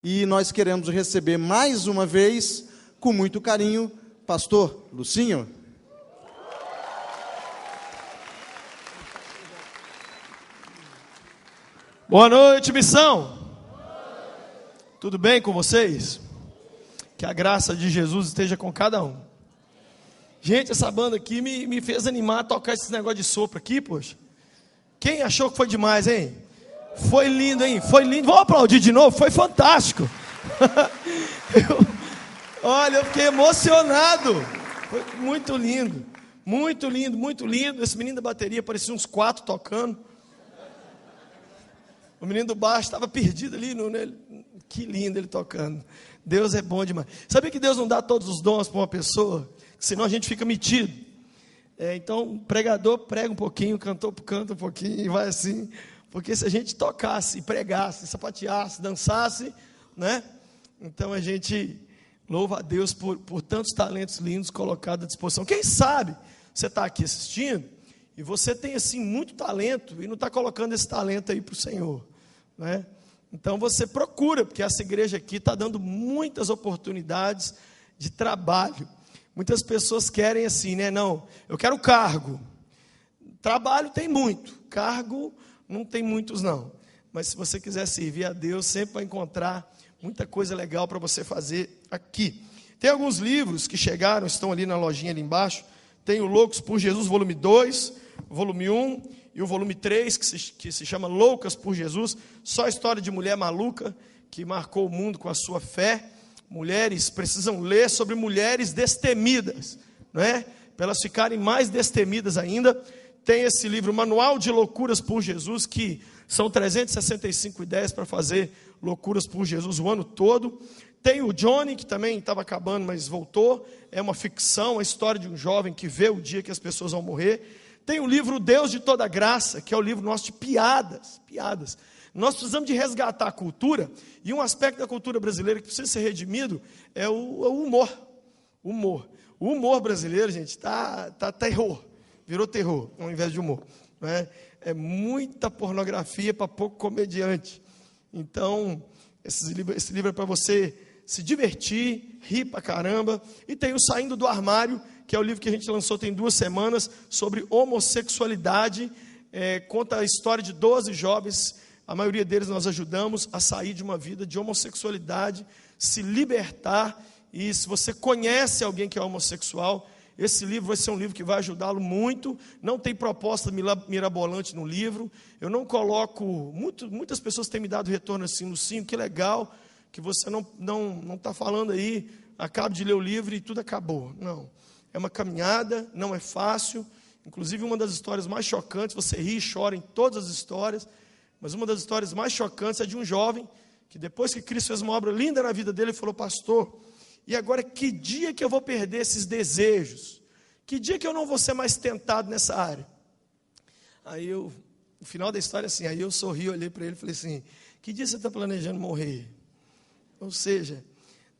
E nós queremos receber mais uma vez, com muito carinho, pastor Lucinho. Boa noite, missão. Tudo bem com vocês? Que a graça de Jesus esteja com cada um. Gente, essa banda aqui me fez animar a tocar esse negócio de sopro aqui, poxa. Quem achou que foi demais, hein? Foi lindo, hein? Foi lindo. Vamos aplaudir de novo? Foi fantástico. Olha, eu fiquei emocionado. Foi muito lindo. Muito lindo, muito lindo. Esse menino da bateria parecia uns 4 tocando. O menino do baixo estava perdido ali. Que lindo ele tocando. Deus é bom demais. Sabia que Deus não dá todos os dons para uma pessoa? Senão a gente fica metido. Então, o pregador prega um pouquinho, o cantor canta um pouquinho e vai assim. Porque se a gente tocasse, pregasse, sapateasse, dançasse, né? Então a gente louva a Deus por tantos talentos lindos colocados à disposição. Quem sabe você está aqui assistindo e você tem assim muito talento e não está colocando esse talento aí para o Senhor, né? Então você procura, porque essa igreja aqui está dando muitas oportunidades de trabalho. Muitas pessoas querem assim, né? Não, eu quero cargo. Trabalho tem muito, cargo não tem muitos não. Mas se você quiser servir a Deus, sempre vai encontrar muita coisa legal para você fazer aqui. Tem alguns livros que chegaram, estão ali na lojinha ali embaixo. Tem o Loucos por Jesus, volume 2, volume 1 e o volume 3, que se chama Loucas por Jesus. Só a história de mulher maluca que marcou o mundo com a sua fé. Mulheres precisam ler sobre mulheres destemidas, não é? Para elas ficarem mais destemidas ainda. Tem esse livro, Manual de Loucuras por Jesus, que são 365 ideias para fazer loucuras por Jesus o ano todo. Tem o Johnny, que também estava acabando, mas voltou. É uma ficção, a história de um jovem que vê o dia que as pessoas vão morrer. Tem o livro Deus de Toda Graça, que é o livro nosso de piadas. Nós precisamos de resgatar a cultura, e um aspecto da cultura brasileira que precisa ser redimido é o humor. O humor brasileiro, gente, tá terror. Virou terror, ao invés de humor, né? É muita pornografia para pouco comediante. Então, esse livro é para você se divertir, rir pra caramba. E tem o Saindo do Armário, que é o livro que a gente lançou tem 2 semanas, sobre homossexualidade. Conta a história de 12 jovens, a maioria deles nós ajudamos a sair de uma vida de homossexualidade, se libertar. E se você conhece alguém que é homossexual, esse livro vai ser um livro que vai ajudá-lo muito. Não tem proposta mirabolante no livro. Eu não coloco... Muitas pessoas têm me dado retorno assim, Lucinho, que legal, que você não está falando aí, acabo de ler o livro e tudo acabou. Não. É uma caminhada, não é fácil. Inclusive, uma das histórias mais chocantes, você ri e chora em todas as histórias, mas uma das histórias mais chocantes é de um jovem que depois que Cristo fez uma obra linda na vida dele, ele falou: pastor, e agora que dia que eu vou perder esses desejos? Que dia que eu não vou ser mais tentado nessa área? Aí o final da história é assim, aí eu sorri, olhei para ele e falei assim: que dia você está planejando morrer? Ou seja,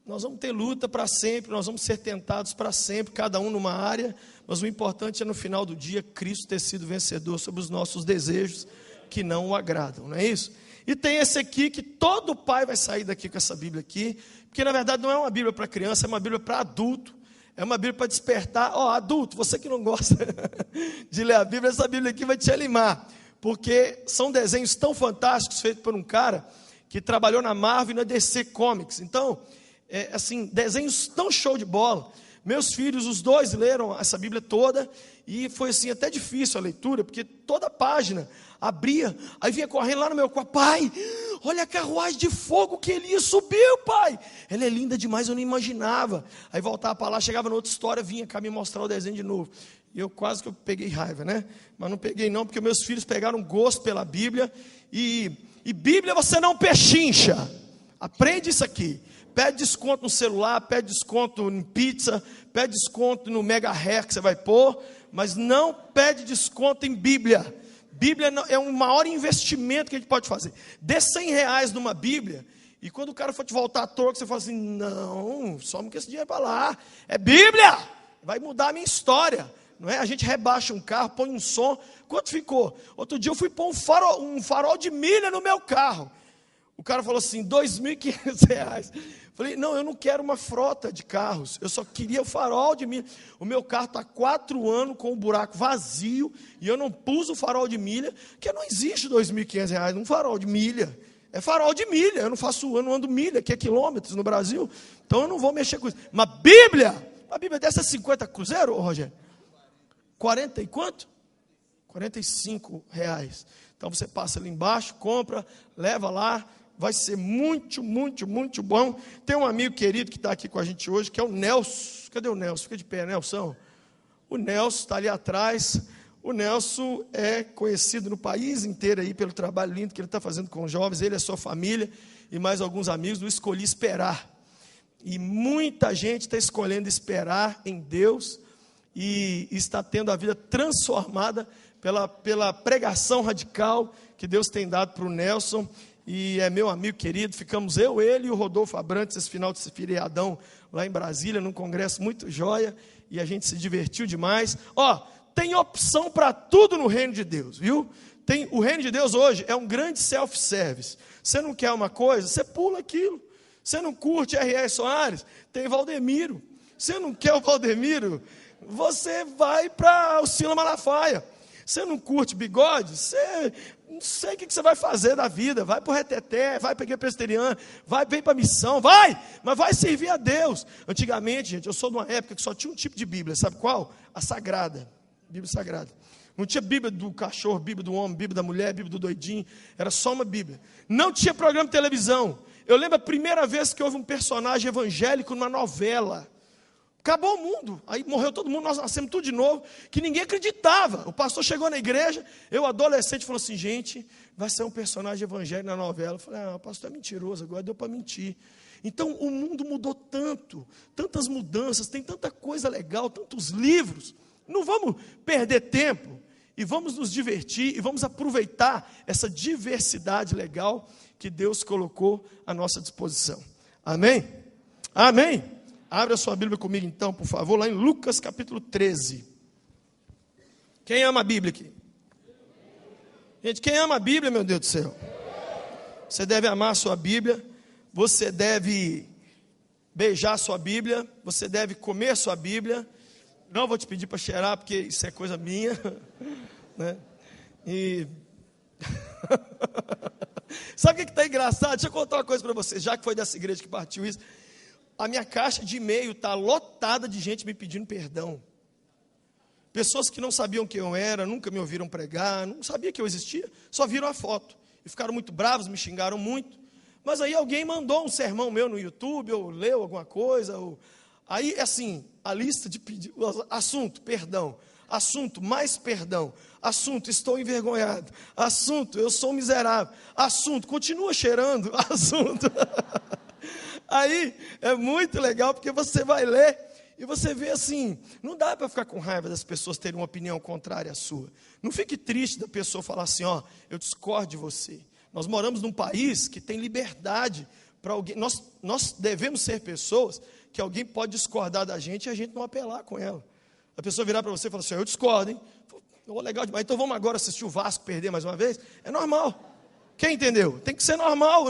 nós vamos ter luta para sempre, nós vamos ser tentados para sempre, cada um numa área, mas o importante é no final do dia Cristo ter sido vencedor sobre os nossos desejos que não o agradam, não é isso? E tem esse aqui que todo pai vai sair daqui com essa Bíblia aqui, porque na verdade não é uma Bíblia para criança, é uma Bíblia para adulto, é uma Bíblia para despertar. Adulto, você que não gosta de ler a Bíblia, essa Bíblia aqui vai te animar, porque são desenhos tão fantásticos, feitos por um cara que trabalhou na Marvel e na DC Comics. Então, assim, desenhos tão show de bola. Meus filhos, os 2 leram essa Bíblia toda, e foi assim, até difícil a leitura, porque toda página abria, aí vinha correndo lá no meu quarto: pai, olha a carruagem de fogo que Elias subiu, pai, ela é linda demais, eu não imaginava. Aí voltava para lá, chegava na outra história, vinha cá me mostrar o desenho de novo, e eu quase que eu peguei raiva, né? Mas não peguei não, porque meus filhos pegaram gosto pela Bíblia, e Bíblia você não pechincha, aprende isso aqui. Pede desconto no celular, pede desconto em pizza, pede desconto no mega hair que você vai pôr, mas não pede desconto em Bíblia. Bíblia é o maior investimento que a gente pode fazer. Dê R$100 numa Bíblia, e quando o cara for te voltar à toa, você fala assim: não, some com esse dinheiro para lá, é Bíblia, vai mudar a minha história, não é? A gente rebaixa um carro, põe um som. Quanto ficou? Outro dia eu fui pôr um farol de milha no meu carro. O cara falou assim, R$2.500. Falei, não, eu não quero uma frota de carros, eu só queria o farol de milha. O meu carro está há 4 anos com o buraco vazio, e eu não pus o farol de milha, porque não existe R$2.500 num farol de milha. É farol de milha, eu não ando milha, que é quilômetros no Brasil, então eu não vou mexer com isso. Uma Bíblia dessa é 50 cruzeiro, Rogério? 40 e quanto? R$45. Então você passa ali embaixo, compra, leva lá, vai ser muito, muito, muito bom. Tem um amigo querido que está aqui com a gente hoje, que é o Nelson. Cadê o Nelson? Fica de pé, Nelson. O Nelson está ali atrás. O Nelson é conhecido no país inteiro aí pelo trabalho lindo que ele está fazendo com os jovens. Ele e a sua família e mais alguns amigos do Escolhi Esperar. E muita gente está escolhendo esperar em Deus e está tendo a vida transformada pela pregação radical que Deus tem dado para o Nelson. E é meu amigo querido, ficamos ele e o Rodolfo Abrantes esse final de feriadão lá em Brasília, num congresso muito joia, e a gente se divertiu demais. Tem opção para tudo no reino de Deus, viu? O reino de Deus hoje é um grande self-service. Você não quer uma coisa, você pula aquilo. Você não curte R.R. Soares, tem Valdemiro. Você não quer o Valdemiro, você vai para o Sila Malafaia. Você não curte bigode, você não sei o que você vai fazer da vida. Vai para o reteté, vai para a igreja presbiteriana, vem para a missão, mas vai servir a Deus. Antigamente, gente, eu sou de uma época que só tinha um tipo de Bíblia, sabe qual? A Sagrada, Bíblia Sagrada. Não tinha Bíblia do cachorro, Bíblia do homem, Bíblia da mulher, Bíblia do doidinho, era só uma Bíblia. Não tinha programa de televisão. Eu lembro a primeira vez que houve um personagem evangélico numa novela. Acabou o mundo, aí morreu todo mundo, nós nascemos tudo de novo, que ninguém acreditava. O pastor chegou na igreja, eu adolescente, falou assim, gente, vai ser um personagem evangélico na novela. Eu falei, o pastor é mentiroso, agora deu para mentir. Então o mundo mudou tanto, tantas mudanças, tem tanta coisa legal, tantos livros. Não vamos perder tempo, e vamos nos divertir, e vamos aproveitar essa diversidade legal que Deus colocou à nossa disposição. Amém? Amém? Abre a sua Bíblia comigo então, por favor, lá em Lucas capítulo 13. Quem ama a Bíblia aqui? Gente, quem ama a Bíblia, meu Deus do céu? Você deve amar a sua Bíblia, você deve beijar a sua Bíblia, você deve comer a sua Bíblia. Não vou te pedir para cheirar, porque isso é coisa minha, né? E sabe o que está engraçado? Deixa eu contar uma coisa para vocês, já que foi dessa igreja que partiu isso. A minha caixa de e-mail está lotada de gente me pedindo perdão. Pessoas que não sabiam quem eu era, nunca me ouviram pregar, não sabiam que eu existia, só viram a foto. E ficaram muito bravos, me xingaram muito. Mas aí alguém mandou um sermão meu no YouTube, ou leu alguma coisa. Aí, assim, a lista de pedidos, assunto, perdão. Assunto, mais perdão. Assunto, estou envergonhado. Assunto, eu sou miserável. Assunto, continua cheirando. Assunto. Aí é muito legal, porque você vai ler e você vê assim, não dá para ficar com raiva das pessoas terem uma opinião contrária à sua. Não fique triste da pessoa falar assim, eu discordo de você. Nós moramos num país que tem liberdade para alguém. Nós devemos ser pessoas que alguém pode discordar da gente e a gente não apelar com ela. A pessoa virar para você e falar assim, eu discordo, hein? Legal demais, então vamos agora assistir o Vasco perder mais uma vez? É normal. Quem entendeu? Tem que ser normal.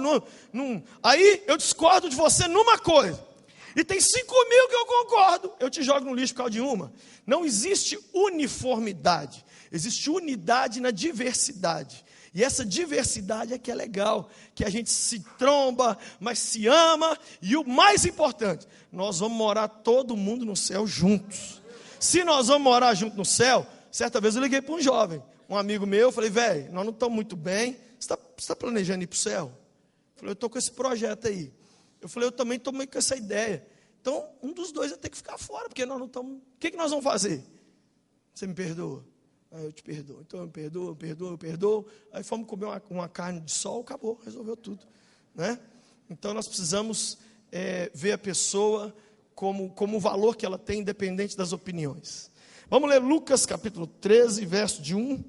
Aí eu discordo de você numa coisa. E tem 5.000 que eu concordo. Eu te jogo no lixo por causa de uma. Não existe uniformidade. Existe unidade na diversidade. E essa diversidade é que é legal. Que a gente se tromba, mas se ama. E o mais importante, nós vamos morar todo mundo no céu juntos. Se nós vamos morar junto no céu, certa vez eu liguei para um jovem, um amigo meu, eu falei, velho, nós não estamos muito bem. Você está planejando ir para o céu? Eu falei, eu estou com esse projeto aí. Eu falei, eu também estou meio com essa ideia. Então, um dos dois vai ter que ficar fora, porque nós não estamos... O que nós vamos fazer? Você me perdoa? Eu te perdoo. Então, eu perdoo. Aí fomos comer uma carne de sol, acabou, resolveu tudo. Né? Então, nós precisamos ver a pessoa como o valor que ela tem, independente das opiniões. Vamos ler Lucas capítulo 13, verso de 1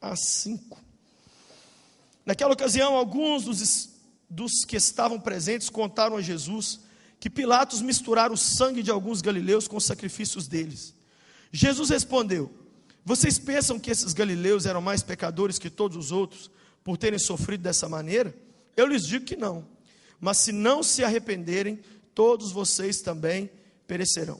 a 5. Naquela ocasião, alguns dos que estavam presentes contaram a Jesus que Pilatos misturara o sangue de alguns galileus com os sacrifícios deles. Jesus respondeu, vocês pensam que esses galileus eram mais pecadores que todos os outros por terem sofrido dessa maneira? Eu lhes digo que não. Mas se não se arrependerem, todos vocês também perecerão.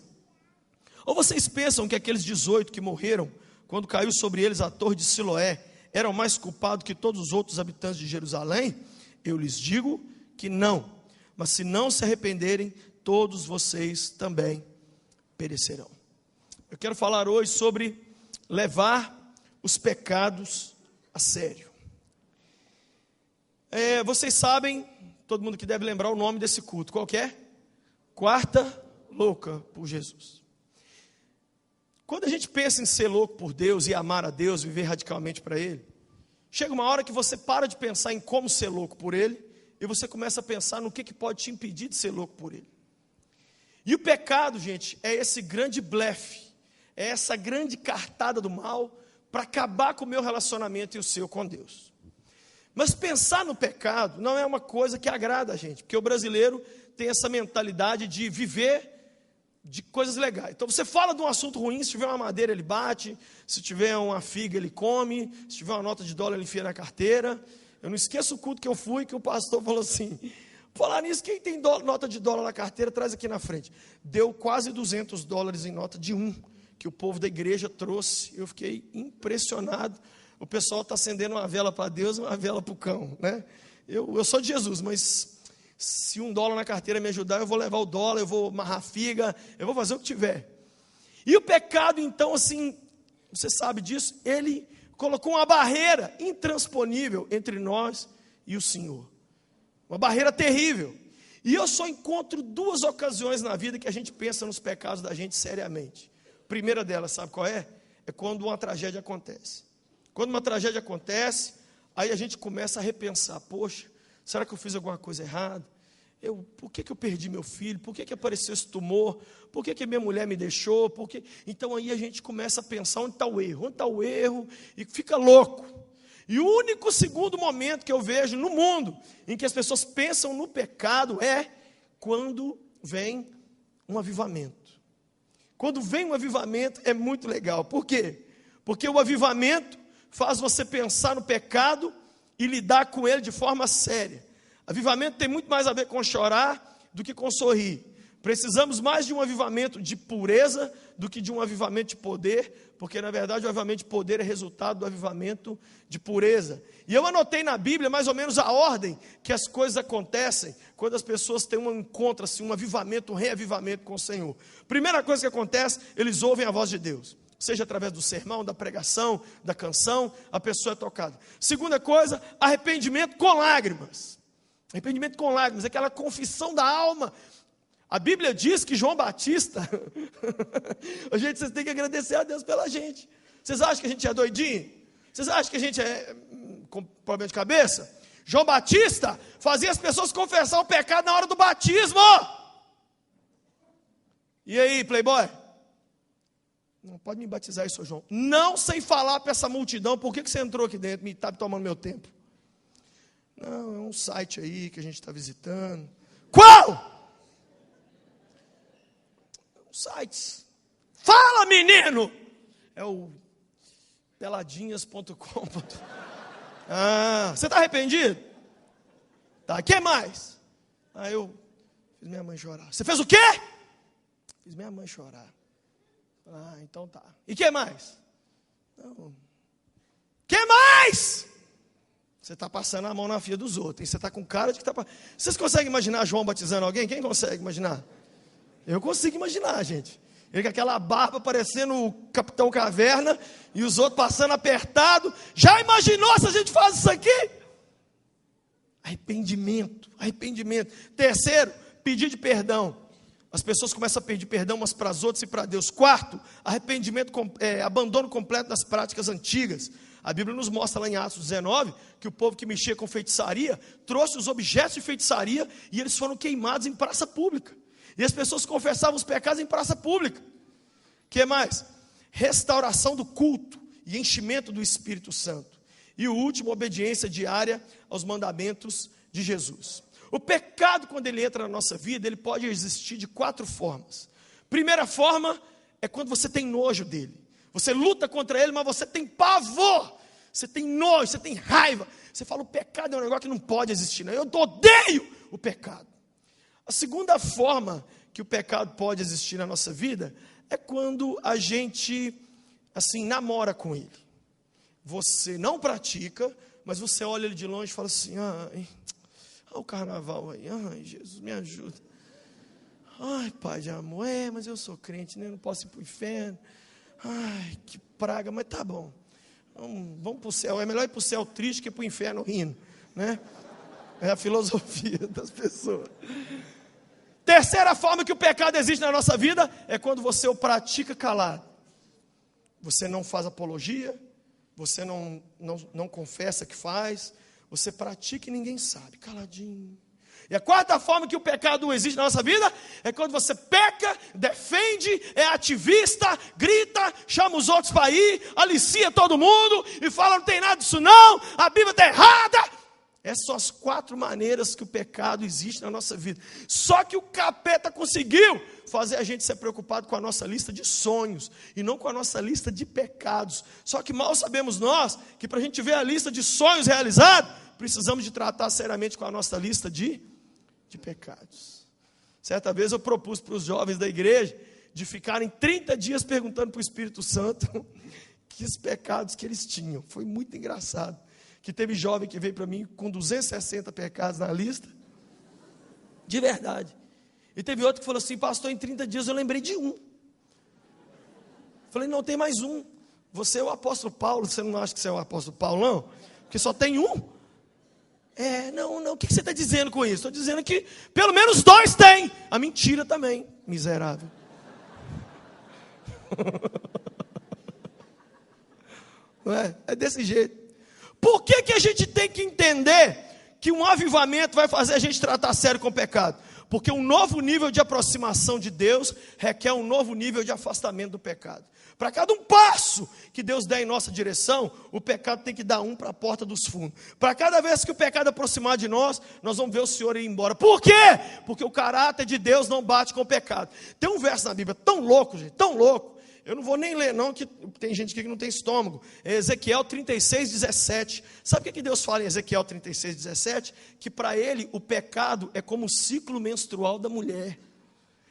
Ou vocês pensam que aqueles 18 que morreram, quando caiu sobre eles a torre de Siloé, eram mais culpados que todos os outros habitantes de Jerusalém? Eu lhes digo que não. Mas se não se arrependerem, todos vocês também perecerão. Eu quero falar hoje sobre levar os pecados a sério. Vocês sabem, todo mundo que deve lembrar o nome desse culto, qual que é? Quarta louca por Jesus. Quando a gente pensa em ser louco por Deus e amar a Deus, viver radicalmente para Ele, chega uma hora que você para de pensar em como ser louco por Ele, e você começa a pensar no que pode te impedir de ser louco por Ele. E o pecado, gente, é esse grande blefe, é essa grande cartada do mal, para acabar com o meu relacionamento e o seu com Deus. Mas pensar no pecado não é uma coisa que agrada a gente, porque o brasileiro tem essa mentalidade de viver de coisas legais. Então você fala de um assunto ruim, se tiver uma madeira ele bate, se tiver uma figa ele come, se tiver uma nota de dólar ele enfia na carteira. Eu não esqueço o culto que eu fui, que o pastor falou assim, falar nisso, quem tem nota de dólar na carteira, traz aqui na frente. Deu quase $200 em nota de um, que o povo da igreja trouxe. Eu fiquei impressionado. O pessoal está acendendo uma vela para Deus e uma vela para o cão, né? Eu sou de Jesus, mas se $1 na carteira me ajudar, eu vou levar o dólar, eu vou amarrar a figa, eu vou fazer o que tiver. E o pecado, então, assim, você sabe disso, ele colocou uma barreira intransponível entre nós e o Senhor. Uma barreira terrível. E eu só encontro 2 ocasiões na vida que a gente pensa nos pecados da gente seriamente. A primeira delas, sabe qual é? É quando uma tragédia acontece. Quando uma tragédia acontece, aí a gente começa a repensar, poxa, será que eu fiz alguma coisa errada? Por que eu perdi meu filho? Por que apareceu esse tumor? Por que minha mulher me deixou? Então aí a gente começa a pensar onde está o erro? Onde está o erro? E fica louco. E o único segundo momento que eu vejo no mundo em que as pessoas pensam no pecado é quando vem um avivamento. Quando vem um avivamento é muito legal. Por quê? Porque o avivamento faz você pensar no pecado e lidar com ele de forma séria. Avivamento tem muito mais a ver com chorar do que com sorrir. Precisamos mais de um avivamento de pureza do que de um avivamento de poder, porque na verdade o avivamento de poder é resultado do avivamento de pureza. E eu anotei na Bíblia mais ou menos a ordem que as coisas acontecem quando as pessoas têm um encontro, assim, um avivamento, um reavivamento com o Senhor. Primeira coisa que acontece, eles ouvem a voz de Deus. Seja através do sermão, da pregação, da canção, a pessoa é tocada. Segunda coisa, arrependimento com lágrimas. Arrependimento com lágrimas, aquela confissão da alma. A Bíblia diz que João Batista, gente, vocês têm que agradecer a Deus pela gente. Vocês acham que a gente é doidinho? Vocês acham que a gente é com problema de cabeça? João Batista fazia as pessoas confessar o pecado na hora do batismo. E aí, playboy? Não pode me batizar aí, seu João. Não sem falar para essa multidão, por que você entrou aqui dentro, me está tomando meu tempo? Não, é um site aí que a gente está visitando. Qual? Sites. Fala, menino! É o peladinhas.com. Você está arrependido? Tá, o que mais? Eu fiz minha mãe chorar. Você fez o quê? Fiz minha mãe chorar. Então tá. E que mais? Não. Que mais? Você está passando a mão na filha dos outros. Você está com cara de que está... Vocês conseguem imaginar João batizando alguém? Quem consegue imaginar? Eu consigo imaginar, gente. Ele com aquela barba parecendo o Capitão Caverna e os outros passando apertado. Já imaginou se a gente faz isso aqui? Arrependimento, arrependimento. Terceiro, pedir de perdão. As pessoas começam a pedir perdão umas para as outras e para Deus. Quarto, arrependimento, abandono completo das práticas antigas. A Bíblia nos mostra lá em Atos 19 que o povo que mexia com feitiçaria trouxe os objetos de feitiçaria e eles foram queimados em praça pública. E as pessoas confessavam os pecados em praça pública. O que mais? Restauração do culto e enchimento do Espírito Santo. E o último, obediência diária aos mandamentos de Jesus. O pecado, quando ele entra na nossa vida, ele pode existir de 4 formas. Primeira forma é quando você tem nojo dele. Você luta contra ele, mas você tem pavor. você tem nojo, você tem raiva. Você fala, o pecado é um negócio que não pode existir. Não. Eu odeio o pecado. A segunda forma que o pecado pode existir na nossa vida é quando a gente, assim, namora com ele. Você não pratica, mas você olha ele de longe e fala assim, ai, olha o carnaval aí, ai, Jesus, me ajuda. Ai, Pai de amor, mas eu sou crente, né? Não posso ir para o inferno. Ai, que praga, mas tá bom. Vamos para o céu. É melhor ir para o céu triste que para o inferno rindo, né? É a filosofia das pessoas. Terceira forma que o pecado existe na nossa vida é quando você o pratica calado. Você não faz apologia, você não confessa que faz, você pratica e ninguém sabe, caladinho. E a quarta forma que o pecado existe na nossa vida é quando você peca, defende, é ativista, grita, chama os outros para ir, alicia todo mundo e fala, não tem nada disso não, a Bíblia está errada. Essas são as 4 maneiras que o pecado existe na nossa vida. Só que o capeta conseguiu fazer a gente ser preocupado com a nossa lista de sonhos e não com a nossa lista de pecados. Só que mal sabemos nós que para a gente ver a lista de sonhos realizados, precisamos de tratar seriamente com a nossa lista de pecados. Certa vez eu propus para os jovens da igreja de ficarem 30 dias perguntando para o Espírito Santo que os pecados que eles tinham. Foi muito engraçado. Que teve jovem que veio para mim com 260 pecados na lista. De verdade. E teve outro que falou assim, pastor, em 30 dias eu lembrei de um. Falei, não, tem mais um. Você é o apóstolo Paulo, você não acha que você é o apóstolo Paulo, não? Porque só tem um. Não, o que você está dizendo com isso? Estou dizendo que pelo menos 2 tem. A mentira também, miserável. Não é? É desse jeito. Por que a gente tem que entender que um avivamento vai fazer a gente tratar sério com o pecado? Porque um novo nível de aproximação de Deus requer um novo nível de afastamento do pecado. Para cada um passo que Deus der em nossa direção, o pecado tem que dar um para a porta dos fundos. Para cada vez que o pecado aproximar de nós, nós vamos ver o Senhor ir embora. Por quê? Porque o caráter de Deus não bate com o pecado. Tem um verso na Bíblia tão louco, gente, tão louco. Eu não vou nem ler não, que tem gente aqui que não tem estômago. É Ezequiel 36, 17. Sabe o que Deus fala em Ezequiel 36, 17? Que para ele o pecado é como o ciclo menstrual da mulher.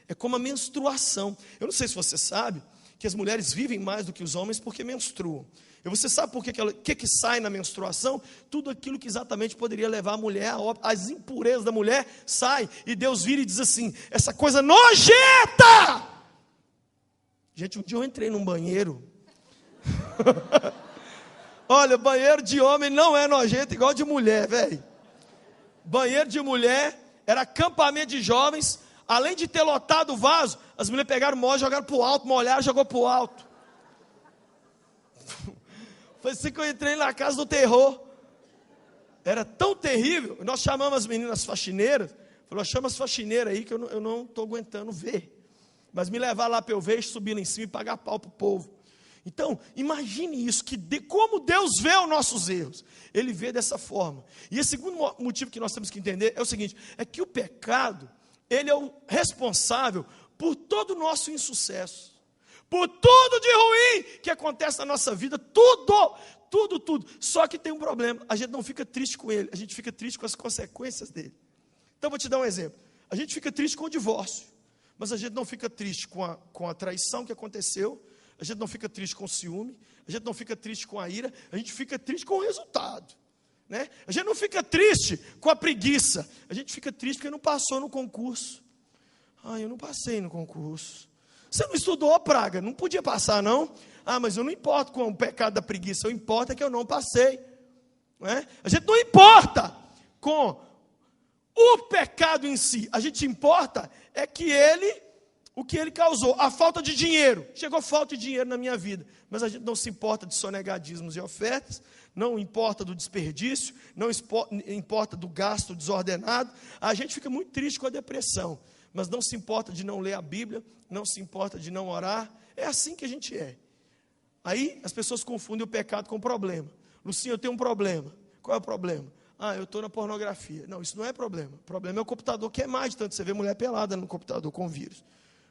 É como a menstruação. Eu não sei se você sabe que as mulheres vivem mais do que os homens porque menstruam. E você sabe por que sai na menstruação? Tudo aquilo que exatamente poderia levar a mulher a óbito, as impurezas da mulher sai. E Deus vira e diz assim, essa coisa nojenta! Gente, um dia eu entrei num banheiro. Olha, banheiro de homem não é nojento igual de mulher, velho. Banheiro de mulher era acampamento de jovens. Além de ter lotado o vaso, as mulheres pegaram o mó, jogaram para o alto, molharam, jogou para o alto. Foi assim que eu entrei na casa do terror. Era tão terrível. Nós chamamos as meninas faxineiras. Falou, chama as faxineiras aí que eu não estou aguentando ver. Mas me levar lá para eu ver, subir lá em cima e pagar pau para o povo. Então, imagine isso, como Deus vê os nossos erros. Ele vê dessa forma. E o segundo motivo que nós temos que entender é o seguinte, é que o pecado, ele é o responsável por todo o nosso insucesso. Por tudo de ruim que acontece na nossa vida, tudo. Só que tem um problema, a gente não fica triste com ele, a gente fica triste com as consequências dele. Então, vou te dar um exemplo. A gente fica triste com o divórcio. Mas a gente não fica triste com a traição que aconteceu, a gente não fica triste com o ciúme, a gente não fica triste com a ira, a gente fica triste com o resultado. Né? A gente não fica triste com a preguiça, a gente fica triste porque não passou no concurso. Eu não passei no concurso. Você não estudou, praga, não podia passar não. Mas eu não importo com o pecado da preguiça, eu importo é que eu não passei. Né? A gente não importa com o pecado em si, a gente importa é que o que ele causou, a falta de dinheiro, chegou falta de dinheiro na minha vida, mas a gente não se importa de sonegar dízimos e ofertas, não importa do desperdício, não importa do gasto desordenado, a gente fica muito triste com a depressão, mas não se importa de não ler a Bíblia, não se importa de não orar, é assim que a gente é. Aí as pessoas confundem o pecado com o problema. Lucinha, eu tenho um problema. Qual é o problema? Eu estou na pornografia. Não, isso não é problema. O problema é o computador queimar de tanto você vê mulher pelada no computador com vírus.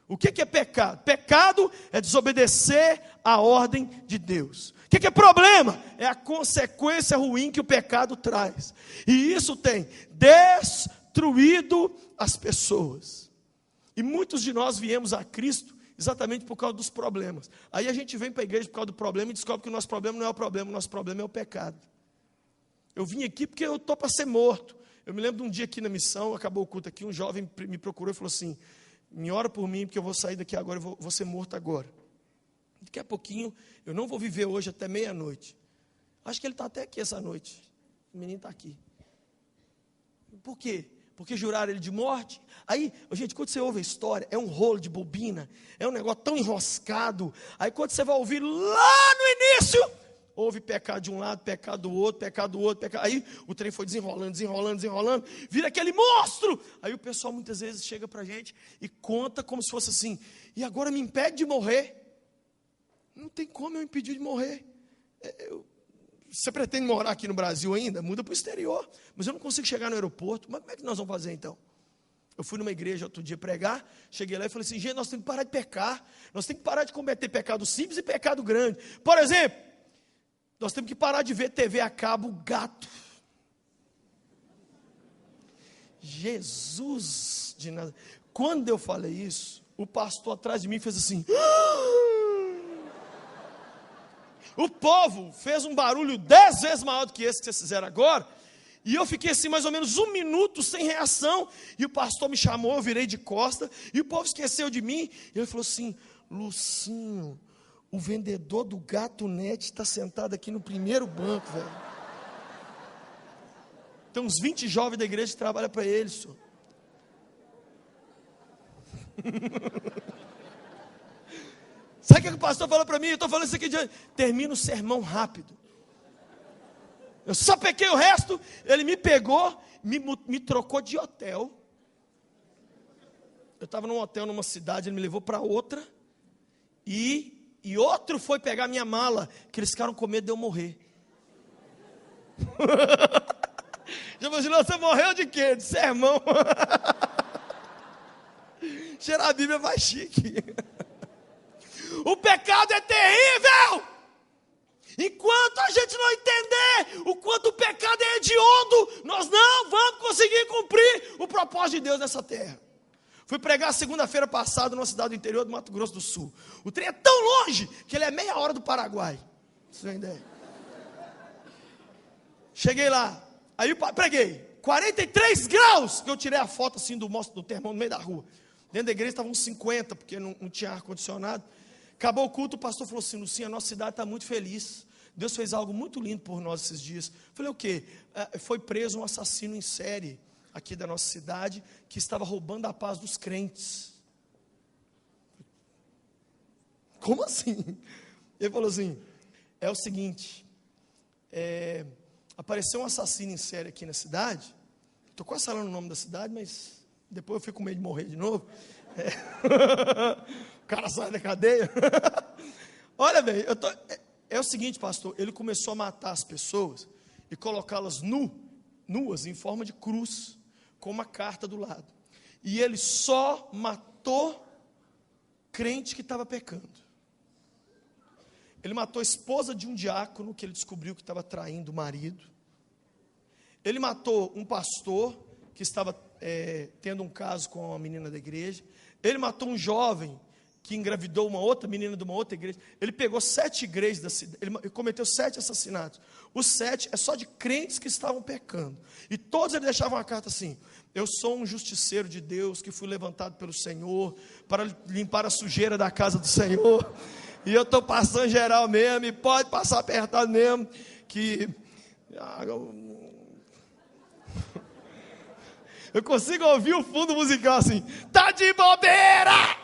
O que é pecado? Pecado é desobedecer à ordem de Deus. O que é problema? É a consequência ruim que o pecado traz. E isso tem destruído as pessoas. E muitos de nós viemos a Cristo exatamente por causa dos problemas. Aí a gente vem para a igreja por causa do problema e descobre que o nosso problema não é o problema, o nosso problema é o pecado. Eu vim aqui porque eu estou para ser morto. Eu me lembro de um dia aqui na missão, acabou o culto aqui, um jovem me procurou e falou assim: me ora por mim, porque eu vou sair daqui agora, eu vou ser morto agora. Daqui a pouquinho, eu não vou viver hoje até meia-noite. Acho que ele está até aqui essa noite. O menino está aqui. Por quê? Porque juraram ele de morte. Aí, gente, quando você ouve a história, é um rolo de bobina, é um negócio tão enroscado. Aí quando você vai ouvir lá no início, houve pecado de um lado, pecado do outro, pecado do outro, pecado. Aí o trem foi desenrolando, vira aquele monstro. Aí o pessoal muitas vezes chega para a gente e conta como se fosse assim: e agora me impede de morrer? Não tem como eu impedir de morrer. Você pretende morar aqui no Brasil ainda? Muda para o exterior. Mas eu não consigo chegar no aeroporto. Mas como é que nós vamos fazer então? Eu fui numa igreja outro dia pregar, cheguei lá e falei assim: gente, nós temos que parar de pecar. Nós temos que parar de cometer pecado simples e pecado grande. Por exemplo, nós temos que parar de ver TV a cabo gato. Jesus de nada. Quando eu falei isso, o pastor atrás de mim fez assim. O povo fez um barulho 10 vezes maior do que esse que vocês fizeram agora. E eu fiquei assim mais ou menos 1 minuto sem reação. E o pastor me chamou, eu virei de costa. E o povo esqueceu de mim. E ele falou assim: Lucinho, o vendedor do Gato Net está sentado aqui no primeiro banco, velho. Tem uns 20 jovens da igreja que trabalham para ele, senhor. Sabe o que o pastor falou para mim? Eu estou falando isso aqui de... Termina o sermão rápido. Eu só pequei o resto. Ele me pegou, me trocou de hotel. Eu estava num hotel numa cidade, ele me levou para outra. E outro foi pegar minha mala, que eles ficaram com medo de eu morrer. Já imaginou, você morreu de quê? De sermão. Cheirar a Bíblia vai chique. O pecado é terrível. Enquanto a gente não entender o quanto o pecado é hediondo, nós não vamos conseguir cumprir o propósito de Deus nessa terra. Fui pregar segunda-feira passada numa cidade do interior do Mato Grosso do Sul. O trem é tão longe que ele é meia hora do Paraguai. Você tem ideia? Cheguei lá, aí preguei, 43 graus, que eu tirei a foto assim do termômetro no meio da rua. Dentro da igreja estavam uns 50, porque não tinha ar-condicionado. Acabou o culto, o pastor falou assim: Lucinha, a nossa cidade está muito feliz. Deus fez algo muito lindo por nós esses dias. Falei: o quê? Foi preso um assassino em série aqui da nossa cidade, que estava roubando a paz dos crentes. Como assim? Ele falou assim: é o seguinte, apareceu um assassino em série aqui na cidade. Estou quase falando o nome da cidade, mas depois eu fico com medo de morrer de novo. O cara sai da cadeia. Olha bem, é o seguinte, pastor, ele começou a matar as pessoas e colocá-las nuas em forma de cruz, com uma carta do lado. E ele só matou crente que estava pecando. Ele matou a esposa de um diácono que ele descobriu que estava traindo o marido. Ele matou um pastor que estava tendo um caso com uma menina da igreja. Ele matou um jovem que engravidou uma outra menina de uma outra igreja. Ele pegou 7 igrejas da cidade, ele cometeu 7 assassinatos. Os 7 é só de crentes que estavam pecando. E todos eles deixavam uma carta assim: eu sou um justiceiro de Deus, que fui levantado pelo Senhor, para limpar a sujeira da casa do Senhor. E eu estou passando geral mesmo, e pode passar apertado mesmo, que... Eu consigo ouvir o fundo musical assim: tá de bobeira!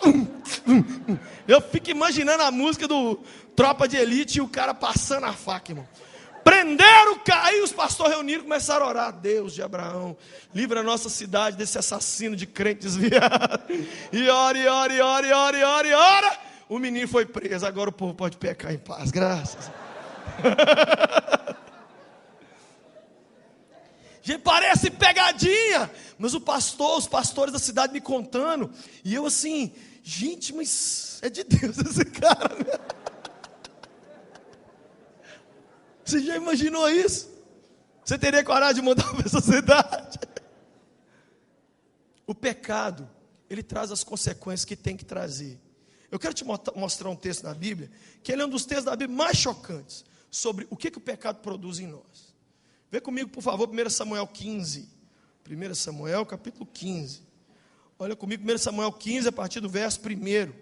Eu fico imaginando a música do Tropa de Elite e o cara passando a faca, irmão. Prenderam o cara, aí os pastores reuniram e começaram a orar: Deus de Abraão, livra a nossa cidade desse assassino de crente desviado. E ora. O menino foi preso, agora o povo pode pecar em paz, graças. Gente, parece pegadinha. Mas os pastores da cidade me contando. E eu assim, gente, mas é de Deus esse cara, né? Você já imaginou isso? Você teria coragem de mudar para essa cidade? O pecado, ele traz as consequências que tem que trazer. Eu quero te mostrar um texto na Bíblia, que ele é um dos textos da Bíblia mais chocantes, sobre o que o pecado produz em nós. Vê comigo, por favor, 1 Samuel 15. 1 Samuel, capítulo 15. Olha comigo, 1 Samuel 15, a partir do verso 1.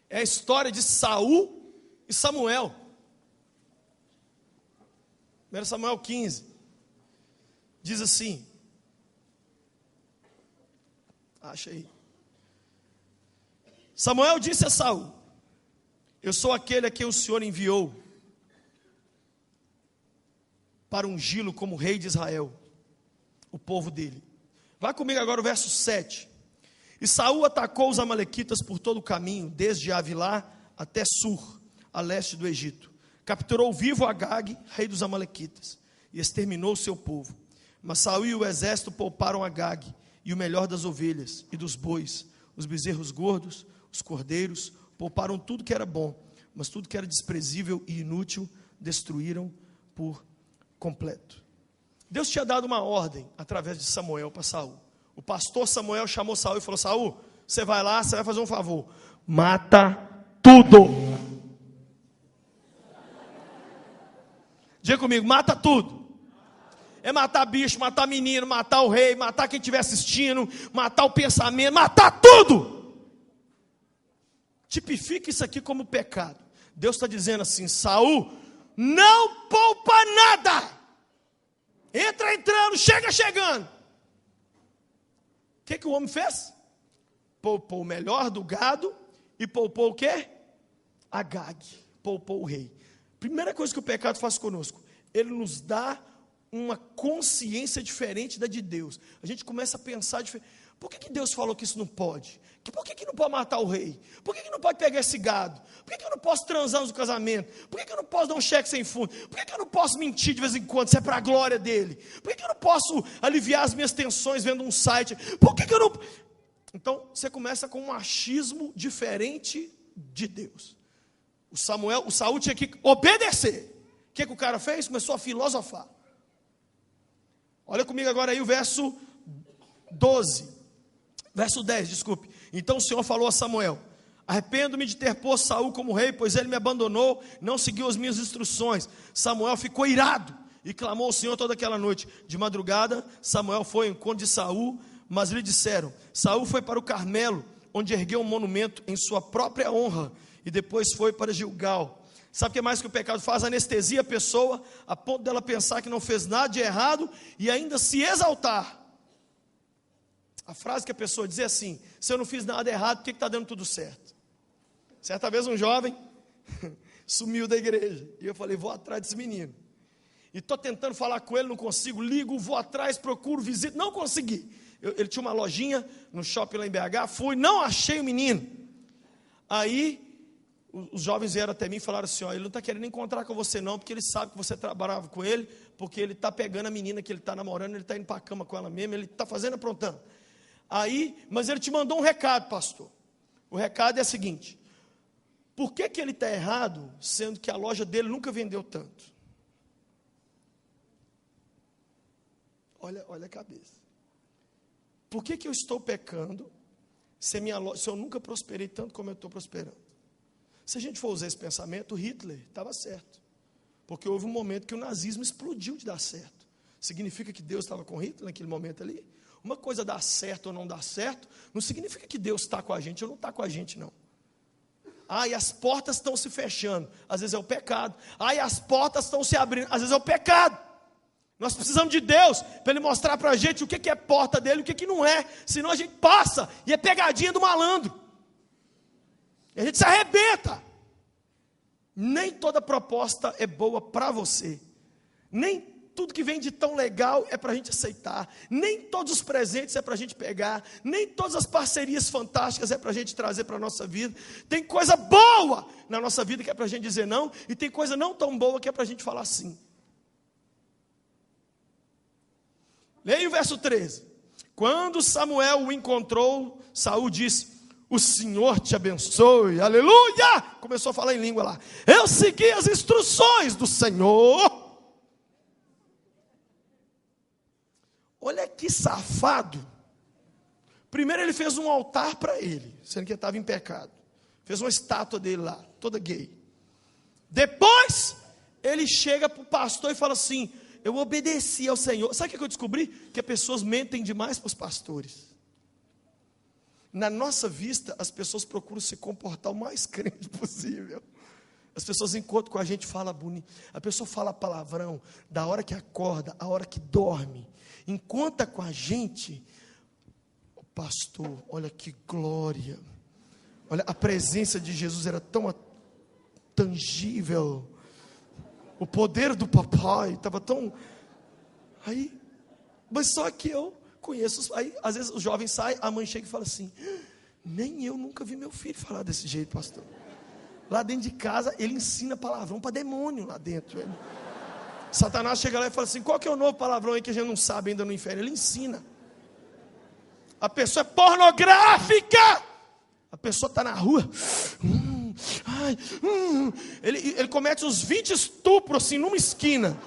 É a história de Saul e Samuel. 1 Samuel 15. Diz assim. Acha aí. Samuel disse a Saul: eu sou aquele a quem o Senhor enviou para ungí-lo como rei de Israel, o povo dele. Vai comigo agora o verso 7. E Saul atacou os amalequitas por todo o caminho, desde Avilá até Sur, a leste do Egito. Capturou vivo Agag, rei dos amalequitas, e exterminou o seu povo. Mas Saul e o exército pouparam Agag, e o melhor das ovelhas e dos bois, os bezerros gordos, os cordeiros, pouparam tudo que era bom, mas tudo que era desprezível e inútil, destruíram por completo. Deus tinha dado uma ordem, através de Samuel, para Saul. O pastor Samuel chamou Saul e falou: Saul, você vai lá, você vai fazer um favor, mata tudo. Diga comigo, mata tudo. É matar bicho, matar menino, matar o rei, matar quem estiver assistindo, matar o pensamento, matar tudo. Tipifica isso aqui como pecado. Deus está dizendo assim: Saul, não poupa nada. Entra entrando, chega chegando. O que o homem fez? Poupou o melhor do gado e poupou o quê? Agag, poupou o rei. Primeira coisa que o pecado faz conosco, ele nos dá uma consciência diferente da de Deus. A gente começa a pensar diferente. Por que Deus falou que isso não pode? Por que não pode matar o rei? Por que não pode pegar esse gado? Por que eu não posso transar no casamento? Por que eu não posso dar um cheque sem fundo? Por que eu não posso mentir de vez em quando, se é para a glória dele? Por que eu não posso aliviar as minhas tensões vendo um site? Por que eu não... Então, você começa com um achismo diferente de Deus. O Saul tinha que obedecer. O que o cara fez? Começou a filosofar. Olha comigo agora aí o verso 10, desculpe. Então o Senhor falou a Samuel: arrependo-me de ter posto Saul como rei, pois ele me abandonou, não seguiu as minhas instruções. Samuel ficou irado e clamou ao Senhor toda aquela noite. De madrugada, Samuel foi ao encontro de Saul, mas lhe disseram: Saul foi para o Carmelo, onde ergueu um monumento em sua própria honra, e depois foi para Gilgal. Sabe o que mais que o pecado faz? Anestesia a pessoa, a ponto dela pensar que não fez nada de errado e ainda se exaltar. A frase que a pessoa diz é assim: se eu não fiz nada errado, por que está dando tudo certo? Certa vez um jovem sumiu da igreja, e eu falei: vou atrás desse menino. E estou tentando falar com ele, não consigo, ligo, vou atrás, procuro, visito, não consegui. Ele tinha uma lojinha no shopping lá em BH, fui, não achei o menino. Aí os jovens vieram até mim e falaram assim: ó, ele não está querendo encontrar com você não, porque ele sabe que você trabalhava com ele, porque ele está pegando a menina que ele está namorando, ele está indo para a cama com ela mesmo, ele está fazendo, aprontando. Aí, mas ele te mandou um recado, pastor. O recado é o seguinte: por que ele está errado, sendo que a loja dele nunca vendeu tanto? Olha a cabeça. Por que eu estou pecando, se eu nunca prosperei tanto como eu estou prosperando? Se a gente for usar esse pensamento, Hitler estava certo. Porque houve um momento que o nazismo explodiu de dar certo. Significa que Deus estava com Hitler naquele momento ali? Uma coisa dar certo ou não dar certo, não significa que Deus está com a gente ou não está com a gente, não. E as portas estão se fechando, às vezes é o pecado. E as portas estão se abrindo, às vezes é o pecado. Nós precisamos de Deus, para Ele mostrar para a gente o que é porta dele e o que não é. Senão a gente passa, e é pegadinha do malandro. E a gente se arrebenta. Nem toda proposta é boa para você. Nem tudo que vem de tão legal é para a gente aceitar. Nem todos os presentes é para a gente pegar. Nem todas as parcerias fantásticas é para a gente trazer para a nossa vida. Tem coisa boa na nossa vida que é para a gente dizer não. E tem coisa não tão boa que é para a gente falar sim. Leia o verso 13. Quando Samuel o encontrou, Saul disse: o Senhor te abençoe, aleluia. Começou a falar em língua lá. Eu segui as instruções do Senhor. Olha que safado. Primeiro ele fez um altar para ele, sendo que ele estava em pecado. Fez uma estátua dele lá, toda gay. Depois, ele chega para o pastor e fala assim: eu obedeci ao Senhor. Sabe o que eu descobri? Que as pessoas mentem demais para os pastores. Na nossa vista, as pessoas procuram se comportar o mais crente possível. As pessoas encontram com a gente, fala bonito. A pessoa fala palavrão da hora que acorda, a hora que dorme. Encontra com a gente, pastor, olha que glória. Olha, a presença de Jesus era tão tangível. O poder do papai estava tão... Aí, mas só que eu conheço... Aí, às vezes, o jovem sai, a mãe chega e fala assim: nem eu nunca vi meu filho falar desse jeito, pastor. Lá dentro de casa, ele ensina palavrão para demônio lá dentro. Satanás chega lá e fala assim: qual que é o novo palavrão aí que a gente não sabe ainda no inferno? Ele ensina. A pessoa é pornográfica. A pessoa está na rua. Ele comete uns 20 estupros assim numa esquina.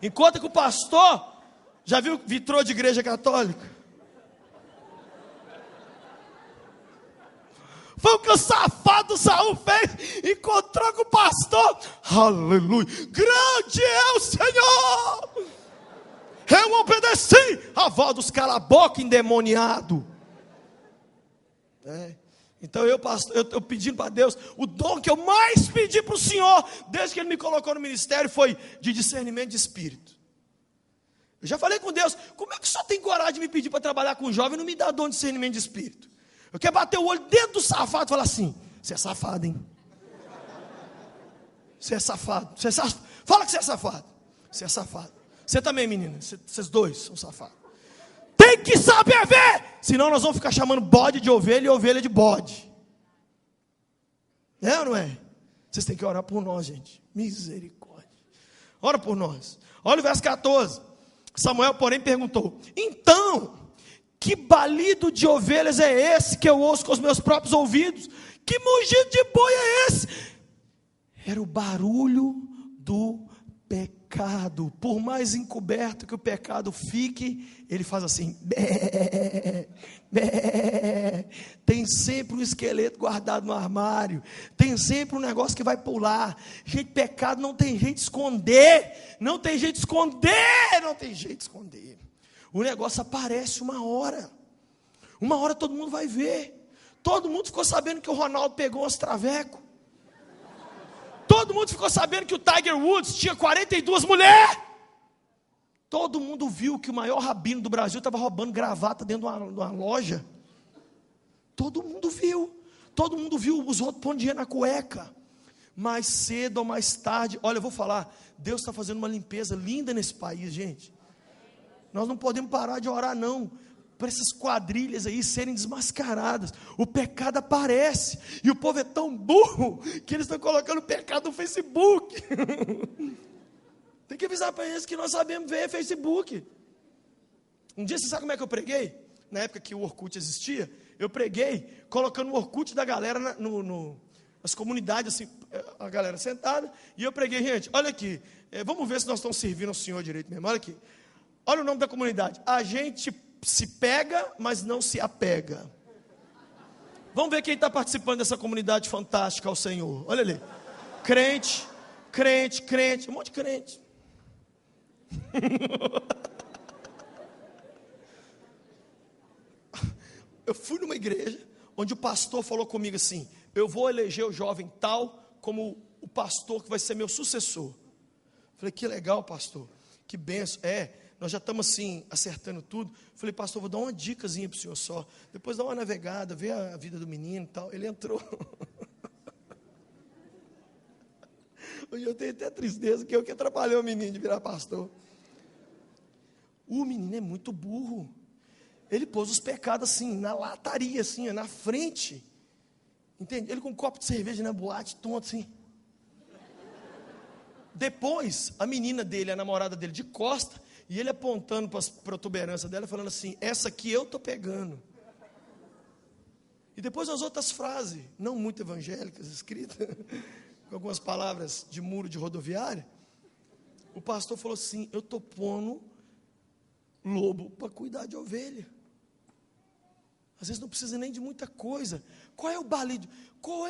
Enquanto que o pastor já viu vitrô de igreja católica? Foi o que o safado Saul fez. Encontrou com o pastor. Aleluia. Grande é o Senhor. Eu obedeci a voz dos cala-boca endemoniado. Então eu pedindo para Deus, o dom que eu mais pedi para o Senhor, desde que Ele me colocou no ministério, foi de discernimento de espírito. Eu já falei com Deus: como é que o Senhor tem coragem de me pedir para trabalhar com jovem e não me dá dom de discernimento de espírito? Eu quero bater o olho dentro do safado e falar assim: você é safado, hein? Você é safado. Fala que você é safado. Você é safado. Você também, menina. Vocês dois são safados. Tem que saber ver. Senão nós vamos ficar chamando bode de ovelha e ovelha de bode. É ou não é? Vocês têm que orar por nós, gente. Misericórdia. Ora por nós. Olha o verso 14. Samuel, porém, perguntou: então, que balido de ovelhas é esse que eu ouço com os meus próprios ouvidos? Que mugido de boi é esse? Era o barulho do pecado. Por mais encoberto que o pecado fique, ele faz assim: bé, bé. Tem sempre um esqueleto guardado no armário, tem sempre um negócio que vai pular. Gente, pecado não tem jeito de esconder, não tem jeito de esconder, não tem jeito de esconder. O negócio aparece uma hora todo mundo vai ver. Todo mundo ficou sabendo que o Ronaldo pegou uns travecos. Todo mundo ficou sabendo que o Tiger Woods tinha 42 mulheres. Todo mundo viu que o maior rabino do Brasil estava roubando gravata dentro de uma loja. Todo mundo viu. Todo mundo viu os outros pondo dinheiro na cueca. Mais cedo ou mais tarde, olha, eu vou falar, Deus está fazendo uma limpeza linda nesse país, gente. Nós não podemos parar de orar, não, para essas quadrilhas aí serem desmascaradas. O pecado aparece, e o povo é tão burro, que eles estão colocando o pecado no Facebook. Tem que avisar para eles que nós sabemos ver Facebook. Um dia, você sabe como é que eu preguei? Na época que o Orkut existia, eu preguei colocando o Orkut da galera nas comunidades, assim, a galera sentada, e eu preguei: gente, olha aqui, vamos ver se nós estamos servindo ao Senhor direito mesmo, olha aqui. Olha o nome da comunidade: a gente se pega, mas não se apega. Vamos ver quem está participando dessa comunidade fantástica ao Senhor. Olha ali: crente, um monte de crente. Eu fui numa igreja onde o pastor falou comigo assim: eu vou eleger o jovem tal como o pastor que vai ser meu sucessor. Falei: que legal, pastor, que benção. Nós já estamos assim, acertando tudo. Falei: pastor, vou dar uma dicasinha para o senhor só. Depois dá uma navegada, vê a vida do menino e tal. Ele entrou. Hoje eu tenho até tristeza, que eu que atrapalhei o menino de virar pastor. O menino é muito burro. Ele pôs os pecados assim, na lataria, assim, na frente. Entende? Ele com um copo de cerveja na boate, tonto assim. Depois, a menina dele, a namorada dele, de costa, E ele apontando para a protuberância dela, falando assim: essa aqui eu estou pegando. E depois as outras frases, não muito evangélicas, escritas, com algumas palavras de muro de rodoviária. O pastor falou assim: eu estou pondo lobo para cuidar de ovelha. Às vezes não precisa nem de muita coisa. Qual é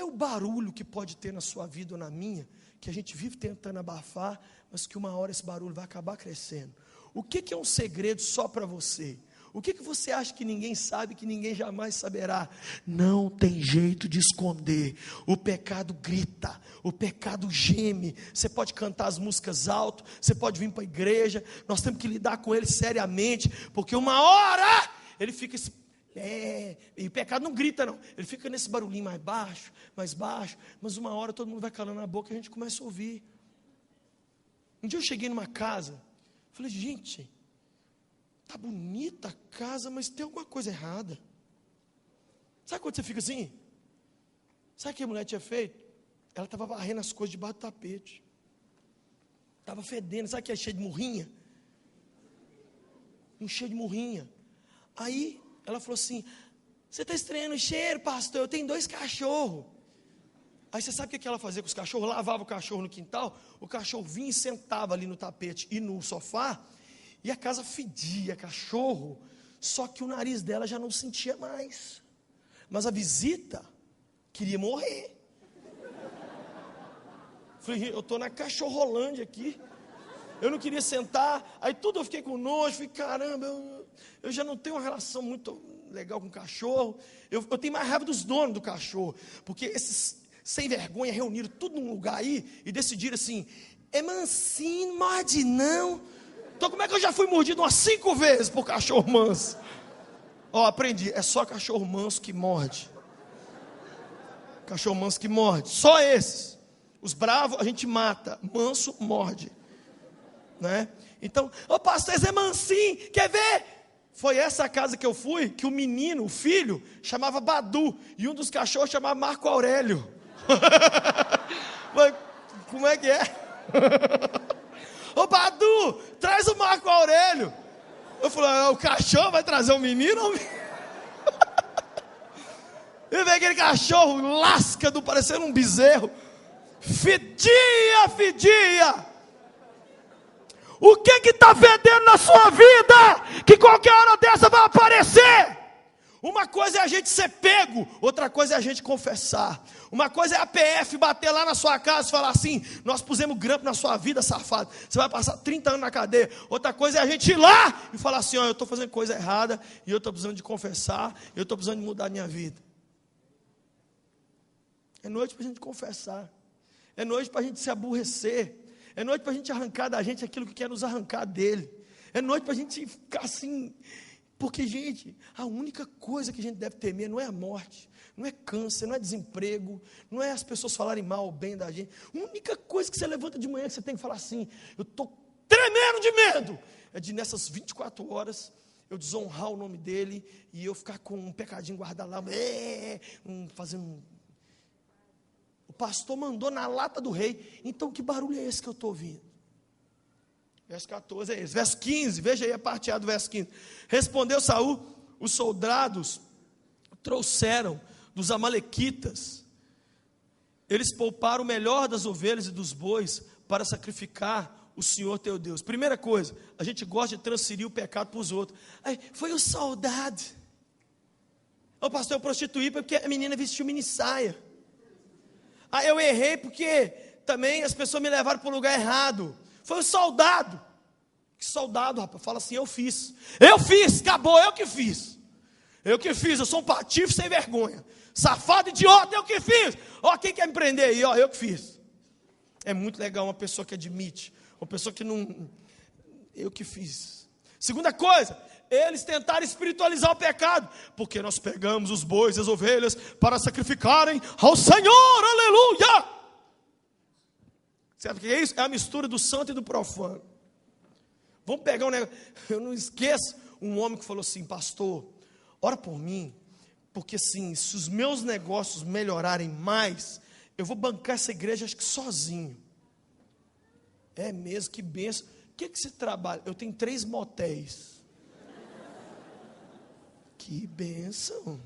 o barulho que pode ter na sua vida ou na minha, que a gente vive tentando abafar, mas que uma hora esse barulho vai acabar crescendo? O que é um segredo só para você? O que você acha que ninguém sabe, que ninguém jamais saberá? Não tem jeito de esconder. O pecado grita, o pecado geme. Você pode cantar as músicas alto, você pode vir para a igreja. Nós temos que lidar com ele seriamente, porque uma hora ele fica... e o pecado não grita não, ele fica nesse barulhinho mais baixo, mas uma hora todo mundo vai calando a boca e a gente começa a ouvir. Um dia eu cheguei numa casa, falei: gente, tá bonita a casa, mas tem alguma coisa errada. Sabe quando você fica assim? Sabe o que a mulher tinha feito? Ela estava varrendo as coisas debaixo do tapete, estava fedendo. Sabe que é cheio de murrinha? Cheio de murrinha. Aí ela falou assim: você está estranhando o cheiro, pastor? Eu tenho 2 cachorros. Aí você sabe o que ela fazia com os cachorros? Lavava o cachorro no quintal, o cachorro vinha e sentava ali no tapete e no sofá, e a casa fedia cachorro, só que o nariz dela já não sentia mais. Mas a visita queria morrer. Falei: eu estou na cachorrolândia aqui. Eu não queria sentar, aí tudo eu fiquei com nojo. Falei: caramba, eu já não tenho uma relação muito legal com o cachorro. Eu tenho mais raiva dos donos do cachorro, porque esses sem vergonha reuniram tudo num lugar aí e decidiram assim: é mansinho, morde não. Então como é que eu já fui mordido umas 5 vezes por cachorro manso? Aprendi, é só cachorro manso que morde. Cachorro manso que morde, só esses. Os bravos a gente mata, manso morde, né? Então, pastor, esse é mansinho, quer ver? Foi essa casa que eu fui, que o menino, o filho, chamava Badu, e um dos cachorros chamava Marco Aurélio. Mas, como é que é? Ô Badu, traz o Marco Aurélio. Eu falei: o cachorro vai trazer o menino? E vem aquele cachorro lascado, parecendo um bezerro. Fedia. O que está fedendo na sua vida, que qualquer hora dessa vai aparecer? Uma coisa é a gente ser pego, outra coisa é a gente confessar. Uma coisa é a PF bater lá na sua casa e falar assim: nós pusemos grampo na sua vida, safado, você vai passar 30 anos na cadeia. Outra coisa é a gente ir lá e falar assim: eu estou fazendo coisa errada, e eu estou precisando de confessar, eu estou precisando de mudar a minha vida. É noite para a gente confessar, é noite para a gente se aborrecer, é noite para a gente arrancar da gente aquilo que quer nos arrancar dele. É noite para a gente ficar assim. Porque, gente, a única coisa que a gente deve temer não é a morte, não é câncer, não é desemprego, não é as pessoas falarem mal ou bem da gente. A única coisa que você levanta de manhã que você tem que falar assim: eu estou tremendo de medo, é de nessas 24 horas eu desonrar o nome dele e eu ficar com um pecadinho guardado lá, fazendo... O pastor mandou na lata do rei. Então que barulho é esse que eu estou ouvindo? Verso 14 é esse. Verso 15, veja aí a parte A do verso 15. Respondeu Saul: os soldados trouxeram dos amalequitas, eles pouparam o melhor das ovelhas e dos bois para sacrificar o Senhor teu Deus. Primeira coisa, a gente gosta de transferir o pecado para os outros. Aí, foi o soldado. Pastor, eu prostituí porque a menina vestiu mini saia. Eu errei porque também as pessoas me levaram para o lugar errado. Foi o soldado. Que soldado, rapaz? Fala assim: eu fiz, acabou, eu que fiz, eu sou um patife sem vergonha, safado, idiota, eu que fiz. Quem quer me prender aí? Eu que fiz. É muito legal uma pessoa que admite, uma pessoa que não, eu que fiz. Segunda coisa, eles tentaram espiritualizar o pecado, porque nós pegamos os bois e as ovelhas para sacrificarem ao Senhor, aleluia. Sabe o que é isso? É a mistura do santo e do profano. Vamos pegar um negócio. Eu não esqueço um homem que falou assim: pastor, ora por mim, porque assim, se os meus negócios melhorarem mais, eu vou bancar essa igreja acho que sozinho. É mesmo, que benção. que você trabalha? Eu tenho 3 motéis. Que bênção.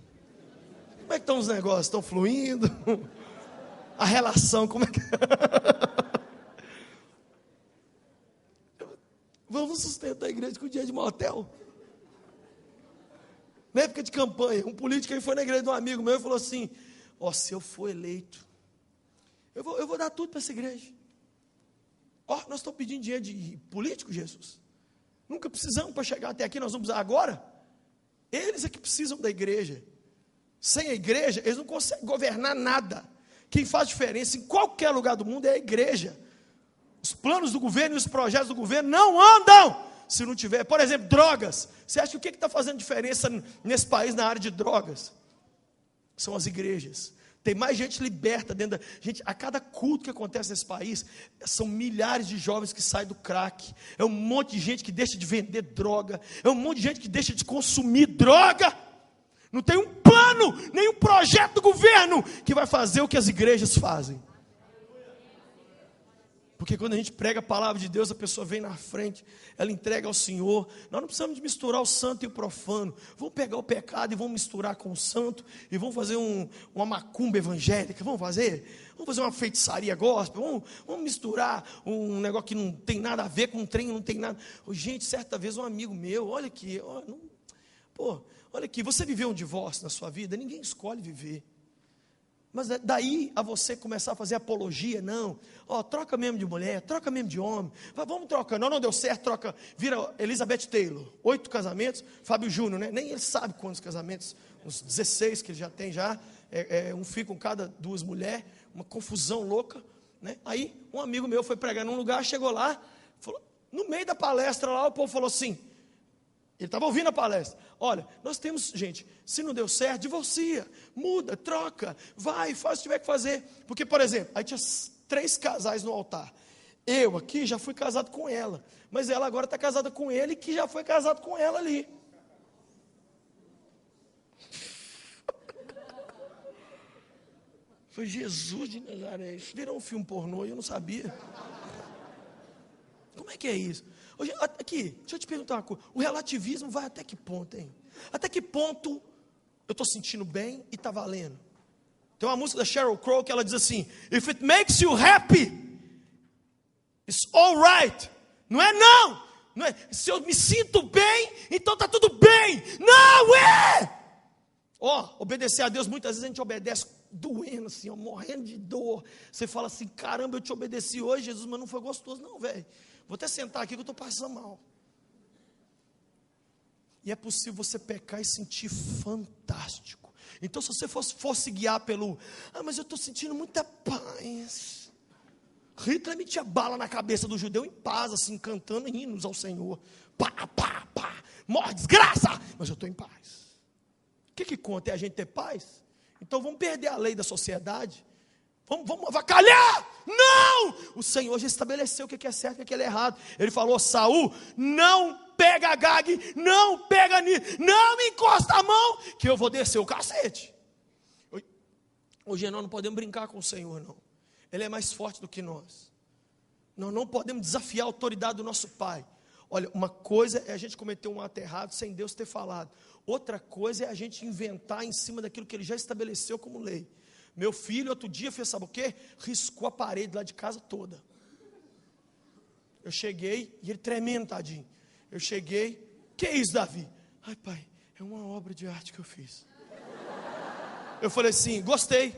Como é que estão os negócios? Estão fluindo? A relação, como é que... Vamos sustentar a igreja com dinheiro de motel. Na época de campanha, um político aí foi na igreja de um amigo meu e falou assim: ó, se eu for eleito, eu vou dar tudo para essa igreja. Ó, nós estamos pedindo dinheiro de político, Jesus. Nunca precisamos para chegar até aqui, nós vamos usar agora. Eles é que precisam da igreja. Sem a igreja, eles não conseguem governar nada. Quem faz diferença em qualquer lugar do mundo é a igreja. Os planos do governo e os projetos do governo não andam se não tiver, por exemplo, drogas. Você acha que o que está fazendo diferença nesse país na área de drogas? São as igrejas. Tem mais gente liberta dentro da... Gente, a cada culto que acontece nesse país, são milhares de jovens que saem do crack. É um monte de gente que deixa de vender droga. É um monte de gente que deixa de consumir droga. Não tem um plano, nem um projeto do governo que vai fazer o que as igrejas fazem. Porque quando a gente prega a palavra de Deus, a pessoa vem na frente, ela entrega ao Senhor. Nós não precisamos de misturar o santo e o profano. Vamos pegar o pecado e vamos misturar com o santo, e vamos fazer uma macumba evangélica. Vamos fazer uma feitiçaria gospel. Vamos misturar um negócio que não tem nada a ver com um trem, não tem nada. Gente, certa vez um amigo meu, olha aqui, olha aqui, você viveu um divórcio na sua vida? Ninguém escolhe viver. Mas daí a você começar a fazer apologia, não, troca mesmo de mulher, troca mesmo de homem, vamos trocando, não deu certo, troca, vira Elizabeth Taylor, 8 casamentos, Fábio Júnior, né? Nem ele sabe quantos casamentos, uns 16 que ele já tem já, um filho com cada 2 mulheres, uma confusão louca, né? Aí um amigo meu foi pregar num lugar, chegou lá, falou, no meio da palestra lá, o povo falou assim, ele estava ouvindo a palestra, olha, nós temos, gente, se não deu certo, divorcia, muda, troca, vai, faz o que tiver que fazer. Porque, por exemplo, aí tinha 3 casais no altar. Eu aqui já fui casado com ela, mas ela agora está casada com ele, que já foi casado com ela ali. Foi Jesus de Nazaré, isso virou um filme pornô e eu não sabia. Como é que é isso? Hoje, aqui, deixa eu te perguntar uma coisa. O relativismo vai até que ponto, hein? Até que ponto eu estou sentindo bem e está valendo? Tem uma música da Sheryl Crow que ela diz assim: if it makes you happy, it's alright. Não é não. Não é. Se eu me sinto bem, então está tudo bem. Não é. Obedecer a Deus, muitas vezes a gente obedece doendo assim, morrendo de dor. Você fala assim, caramba, eu te obedeci hoje, Jesus, mas não foi gostoso não, velho. Vou até sentar aqui que eu estou passando mal. E é possível você pecar e sentir fantástico. Então, se você fosse guiar pelo, mas eu estou sentindo muita paz. Hitler metia bala na cabeça do judeu em paz, assim, cantando hinos ao Senhor. Pá, pá, pá, morre, desgraça! Mas eu estou em paz. O que conta? É a gente ter paz? Então vamos perder a lei da sociedade? Vamos avacalhar? Não! O Senhor já estabeleceu o que é certo e o que é errado. Ele falou, Saul, não pega a Gag, não pega nisso, não me encosta a mão, que eu vou descer o cacete. Hoje nós não podemos brincar com o Senhor, não. Ele é mais forte do que nós. Nós não podemos desafiar a autoridade do nosso Pai. Olha, uma coisa é a gente cometer um ato errado sem Deus ter falado. Outra coisa é a gente inventar em cima daquilo que Ele já estabeleceu como lei. Meu filho, outro dia, fez sabe o quê? Riscou a parede lá de casa toda. Eu cheguei, e ele tremendo, tadinho. Eu cheguei, que é isso, Davi? Ai, pai, é uma obra de arte que eu fiz. Eu falei assim, gostei.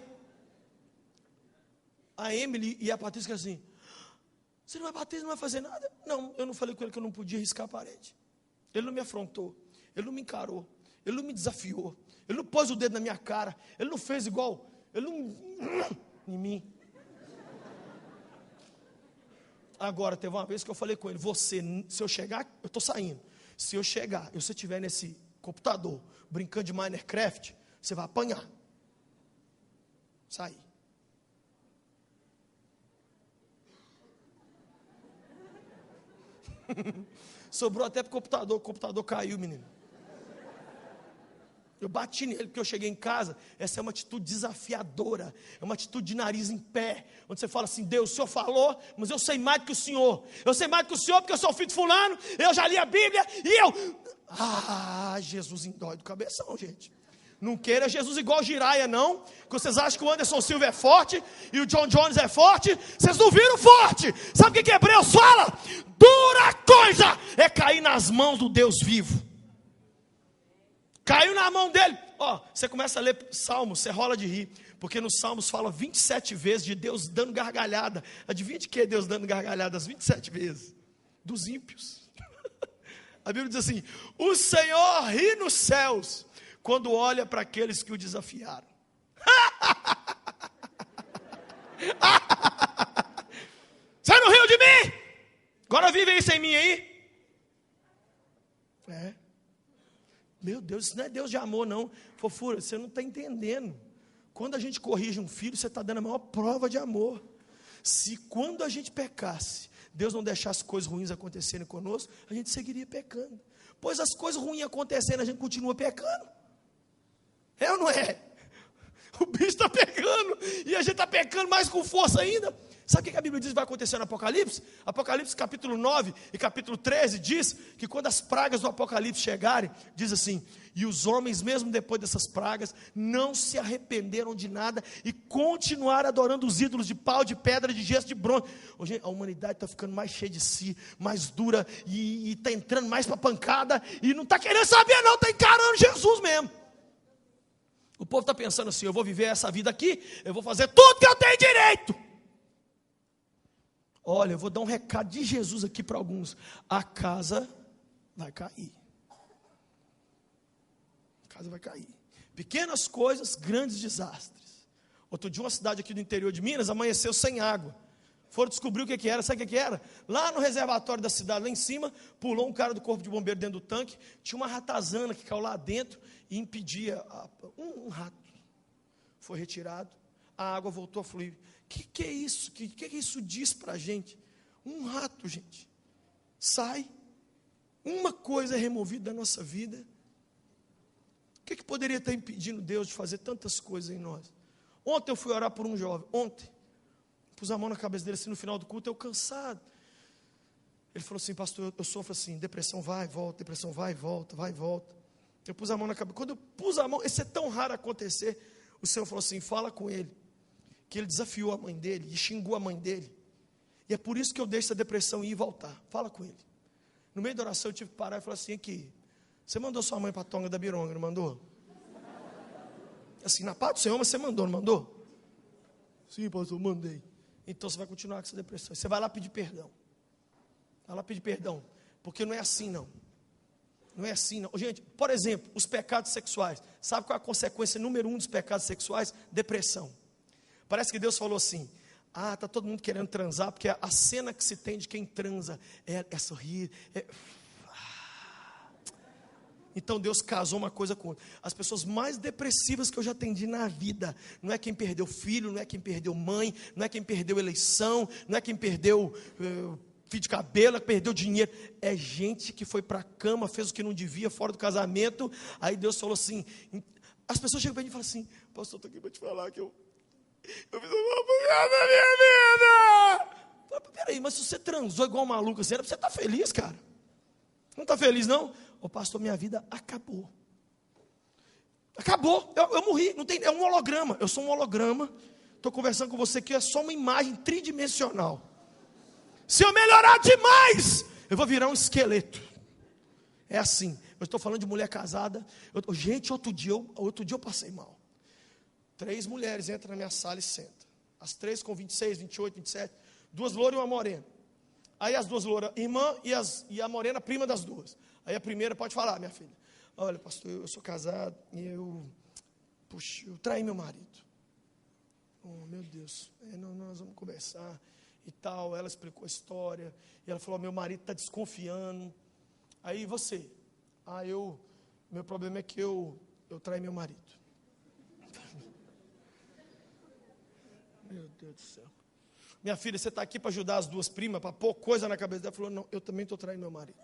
A Emily e a Patrícia assim, você não vai bater, não vai fazer nada? Não, eu não falei com ele que eu não podia riscar a parede. Ele não me afrontou, ele não me encarou, ele não me desafiou, ele não pôs o dedo na minha cara, ele não fez igual... Ele não... em mim. Agora, teve uma vez que eu falei com ele, se eu chegar, eu estou saindo. Se eu chegar e você estiver nesse computador, brincando de Minecraft, você vai apanhar. Sai. Sobrou até para o computador caiu, menino. Eu bati nele porque eu cheguei em casa. Essa é uma atitude desafiadora, é uma atitude de nariz em pé, onde você fala assim: Deus, o Senhor falou, mas eu sei mais do que o Senhor. Eu sei mais do que o Senhor porque eu sou filho de fulano, eu já li a Bíblia e eu... Jesus endói do cabeção, gente. Não queira Jesus igual Jiraya, não. Que vocês acham que o Anderson Silva é forte e o John Jones é forte. Vocês não viram forte. Sabe o que Hebreus fala? Dura coisa é cair nas mãos do Deus vivo. Caiu na mão dele. Você começa a ler Salmos, você rola de rir. Porque nos Salmos fala 27 vezes de Deus dando gargalhada. Adivinha de que é Deus dando gargalhada as 27 vezes? Dos ímpios. A Bíblia diz assim: o Senhor ri nos céus quando olha para aqueles que o desafiaram. Você não riu de mim? Agora vive isso em mim aí. Meu Deus, isso não é Deus de amor não. Fofura, você não está entendendo. Quando a gente corrige um filho, você está dando a maior prova de amor. Se quando a gente pecasse, Deus não deixasse coisas ruins acontecerem conosco, a gente seguiria pecando. Pois as coisas ruins acontecendo, a gente continua pecando. É ou não é? O bicho está pegando, e a gente está pecando mais com força ainda. Sabe o que a Bíblia diz que vai acontecer no Apocalipse? Apocalipse capítulo 9 e capítulo 13 diz que quando as pragas do Apocalipse chegarem, diz assim: e os homens mesmo depois dessas pragas, não se arrependeram de nada e continuaram adorando os ídolos de pau, de pedra, de gesso, de bronze. Hoje a humanidade está ficando mais cheia de si, mais dura, e está entrando mais para pancada, e não está querendo saber não, está encarando Jesus mesmo. O povo está pensando assim: eu vou viver essa vida aqui, eu vou fazer tudo que eu tenho direito. Olha, eu vou dar um recado de Jesus aqui para alguns: a casa vai cair. A casa vai cair. Pequenas coisas, grandes desastres. Outro dia uma cidade aqui do interior de Minas amanheceu sem água. Foram descobrir o que era, sabe o que era? Lá no reservatório da cidade, lá em cima, pulou um cara do corpo de bombeiro dentro do tanque, tinha uma ratazana que caiu lá dentro e impedia, um rato. Foi retirado, a água voltou a fluir. O que é isso? O que isso diz para a gente? Um rato, gente, sai, uma coisa é removida da nossa vida. O que poderia estar impedindo Deus de fazer tantas coisas em nós? Ontem eu fui orar por um jovem, pus a mão na cabeça dele assim no final do culto, eu cansado. Ele falou assim: pastor, eu sofro assim, depressão vai e volta, depressão vai e volta, vai e volta. Eu pus a mão na cabeça, quando eu pus a mão, isso é tão raro acontecer, o Senhor falou assim: fala com ele, que ele desafiou a mãe dele, e xingou a mãe dele, e é por isso que eu deixo essa depressão ir e voltar. Fala com ele. No meio da oração eu tive que parar e falar assim: aqui, você mandou sua mãe para a tonga da Bironga, não mandou? Assim, na paz do Senhor, mas você mandou, não mandou? Sim, pastor, mandei. Então você vai continuar com essa depressão. Você vai lá pedir perdão. Vai lá pedir perdão. Porque não é assim não. Não é assim não. Gente, por exemplo, os pecados sexuais. Sabe qual é a consequência número 1 dos pecados sexuais? Depressão. Parece que Deus falou assim: está todo mundo querendo transar, porque a cena que se tem de quem transa é sorrir, Então Deus casou uma coisa com outra. As pessoas mais depressivas que eu já atendi na vida, não é quem perdeu filho, não é quem perdeu mãe, não é quem perdeu eleição, não é quem perdeu fio de cabelo, é quem perdeu dinheiro. É gente que foi para a cama, fez o que não devia, fora do casamento. Aí Deus falou assim, as pessoas chegam para mim e falam assim: pastor, estou aqui para te falar que eu fiz uma bugada na minha vida. Peraí, mas se você transou igual um maluco assim, era para você estar feliz, cara. Não está feliz não? Ô pastor, minha vida acabou. Acabou, eu morri, não tem, é um holograma. Eu sou um holograma. Estou conversando com você aqui, é só uma imagem tridimensional. Se eu melhorar demais, eu vou virar um esqueleto. É assim. Eu estou falando de mulher casada. Gente, outro dia eu passei mal. 3 mulheres entram na minha sala e sentam. As 3 com 26, 28, 27. 2 louras e uma morena. Aí as 2 louras, irmã, e a morena, prima das 2. Aí a primeira pode falar: minha filha, olha pastor, eu sou casado e eu traí meu marido. Oh meu Deus, nós vamos conversar e tal. Ela explicou a história, e ela falou: meu marido está desconfiando. Aí você: meu problema é que eu traí meu marido. Meu Deus do céu. Minha filha, você está aqui para ajudar as 2 primas, para pôr coisa na cabeça dela? Ela falou: não, eu também estou traindo meu marido.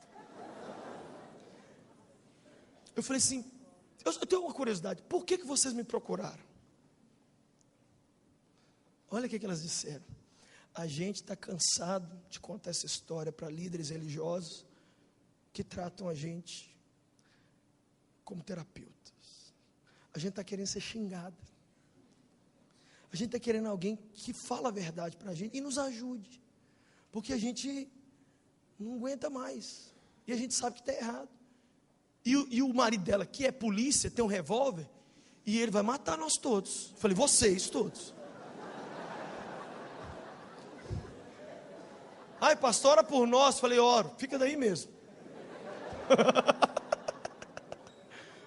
Eu falei assim: Eu tenho uma curiosidade, por que vocês me procuraram? Olha o que elas disseram. A gente está cansado de contar essa história para líderes religiosos que tratam a gente como terapeutas. A gente está querendo ser xingado. A gente está querendo alguém que fala a verdade para a gente e nos ajude. Porque a gente não aguenta mais. E a gente sabe que está errado. E o marido dela, que é polícia, tem um revólver, e ele vai matar nós todos. Eu falei, vocês todos. Ai, pastor, ora por nós. Falei, oro, fica daí mesmo.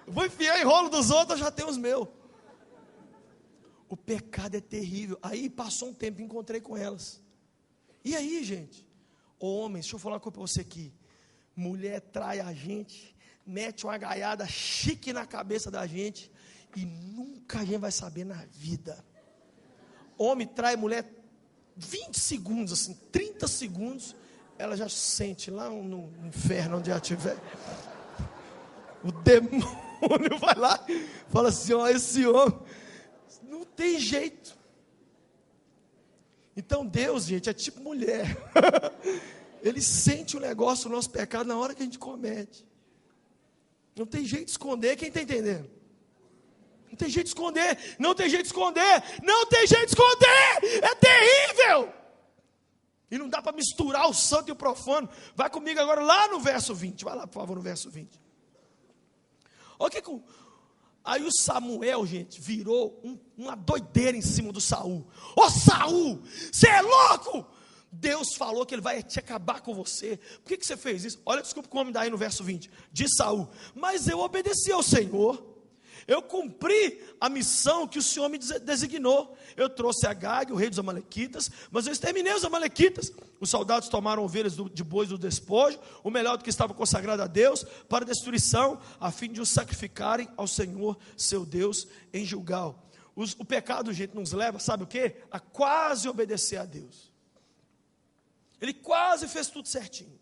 Vou enfiar em rolo dos outros, eu já tenho os meus. O pecado é terrível. Aí passou um tempo, encontrei com elas. E aí, gente? Homens, deixa eu falar uma coisa para você aqui. Mulher trai a gente, mete uma gaiada chique na cabeça da gente, e nunca a gente vai saber na vida. Homem trai mulher 20 segundos, assim, 30 segundos, ela já sente lá no inferno onde ela estiver. O demônio vai lá e fala assim, ó, esse homem, não tem jeito. Então Deus, gente, é tipo mulher. Ele sente o negócio, o nosso pecado, na hora que a gente comete. Não tem jeito de esconder, quem está entendendo? Não tem jeito de esconder, não tem jeito de esconder, não tem jeito de esconder, é terrível. E não dá para misturar o santo e o profano. Vai comigo agora lá no verso 20, vai lá por favor no verso 20. Olha que aí o Samuel, gente, virou uma doideira em cima do Saul. Ô Saul, você é louco? Deus falou que ele vai te acabar com você. Por que você fez isso? Olha, desculpa como dá aí no verso 20. Diz Saul, mas eu obedeci ao Senhor. Eu cumpri a missão que o Senhor me designou. Eu trouxe Agag, o rei dos amalequitas, mas eu exterminei os amalequitas. Os soldados tomaram ovelhas de bois do despojo, o melhor do que estava consagrado a Deus, para destruição, a fim de os sacrificarem ao Senhor, seu Deus, em Gilgal. O pecado, gente, nos leva, sabe o quê? A quase obedecer a Deus. Ele quase fez tudo certinho.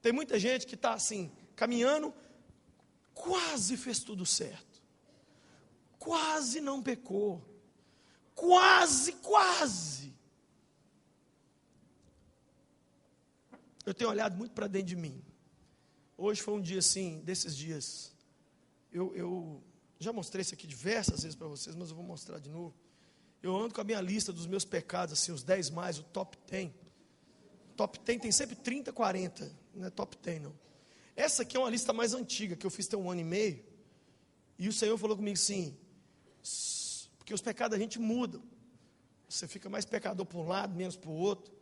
Tem muita gente que está assim, caminhando, quase fez tudo certo. Quase não pecou. Quase. Eu tenho olhado muito para dentro de mim. Hoje foi um dia assim, desses dias. Eu já mostrei isso aqui diversas vezes para vocês, mas eu vou mostrar de novo. Eu ando com a minha lista dos meus pecados, assim, os 10 mais, o top 10. Top 10 tem sempre 30, 40. Não é top 10 não. Essa aqui é uma lista mais antiga, que eu fiz tem 1 ano e meio. E o Senhor falou comigo assim, porque os pecados da gente mudam. Você fica mais pecador para um lado, menos para o outro.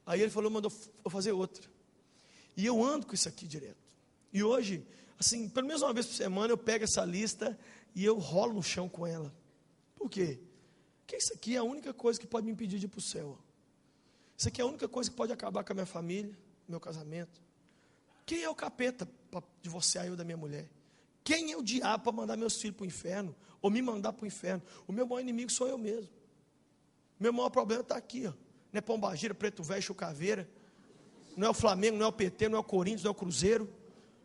Aí Ele falou, mandou eu fazer outra. E eu ando com isso aqui direto. E hoje, assim, pelo menos uma vez por semana, eu pego essa lista e eu rolo no chão com ela. Por quê? Porque isso aqui é a única coisa que pode me impedir de ir para o céu. Isso aqui é a única coisa que pode acabar com a minha família, meu casamento. Quem é o capeta para divorciar eu da minha mulher? Quem é o diabo para mandar meus filhos para o inferno? Ou me mandar para o inferno? O meu maior inimigo sou eu mesmo. Meu maior problema está aqui, ó. Não é Pombagira, Preto Velho, Chucaveira. Não é o Flamengo, não é o PT, não é o Corinthians, não é o Cruzeiro.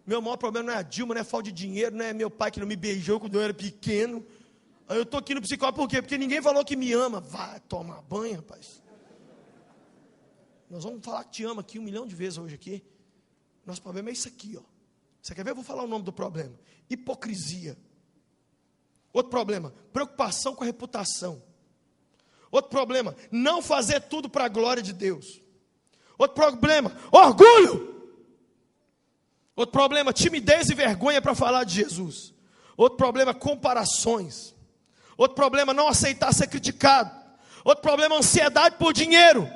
Meu maior problema não é a Dilma, não é falta de dinheiro, não é meu pai que não me beijou quando eu era pequeno. Aí eu estou aqui no psicólogo por quê? Porque ninguém falou que me ama. Vai tomar banho, rapaz. Nós vamos falar que te ama aqui 1 milhão de vezes hoje aqui. Nosso problema é isso aqui, ó. Você quer ver? Eu vou falar o nome do problema. Hipocrisia. Outro problema, preocupação com a reputação. Outro problema, não fazer tudo para a glória de Deus. Outro problema, orgulho. Outro problema, timidez e vergonha para falar de Jesus. Outro problema, comparações. Outro problema, não aceitar ser criticado. Outro problema, ansiedade por dinheiro.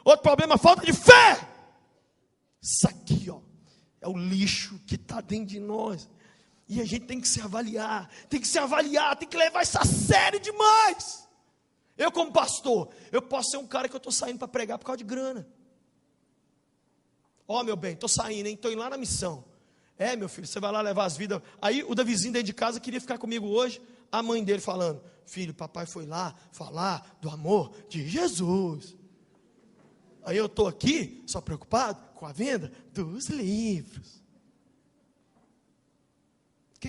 Outro problema, falta de fé. Isso aqui, ó, é o lixo que está dentro de nós. E a gente tem que se avaliar, tem que levar isso a sério demais. Eu como pastor, eu posso ser um cara que eu estou saindo para pregar por causa de grana. Ó, meu bem, estou saindo, hein? Estou indo lá na missão. É, meu filho, você vai lá levar as vidas. Aí o Davizinho dentro de casa queria ficar comigo hoje. A mãe dele falando, filho, papai foi lá falar do amor de Jesus. Aí eu estou aqui, só preocupado com a venda dos livros.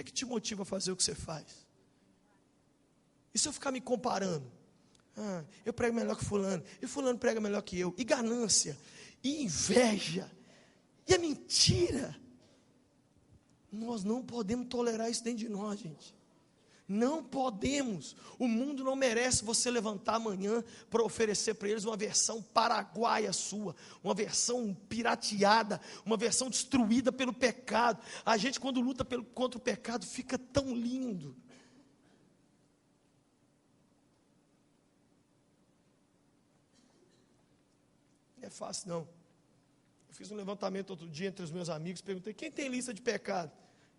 que te motiva a fazer o que você faz? E se eu ficar me comparando? Eu prego melhor que fulano, e fulano prega melhor que eu, e ganância, e inveja, e a mentira. Nós não podemos tolerar isso dentro de nós, gente. Não podemos. O mundo não merece você levantar amanhã para oferecer para eles uma versão paraguaia sua, uma versão pirateada, uma versão destruída pelo pecado. A gente, quando luta contra o pecado, fica tão lindo. Não é fácil, não. Eu fiz um levantamento outro dia entre os meus amigos, perguntei, quem tem lista de pecado?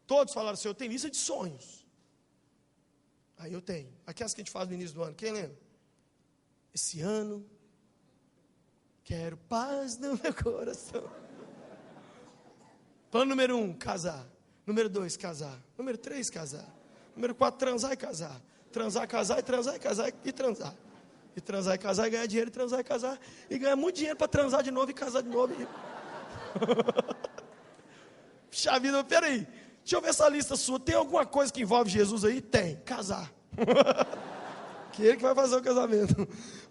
Todos falaram assim, eu tenho lista de sonhos. Aí eu tenho. Aquelas que a gente faz no início do ano, quem lembra? Esse ano, quero paz no meu coração. Plano número 1, casar. Número 2, casar. Número 3, casar. Número 4, transar e casar. Transar, casar e transar e casar e transar. E transar e casar e ganhar dinheiro, e transar e casar. E ganhar muito dinheiro para transar de novo e casar de novo. Puxa vida, peraí. Deixa eu ver essa lista sua. Tem alguma coisa que envolve Jesus aí? Tem. Casar. Que ele que vai fazer o casamento.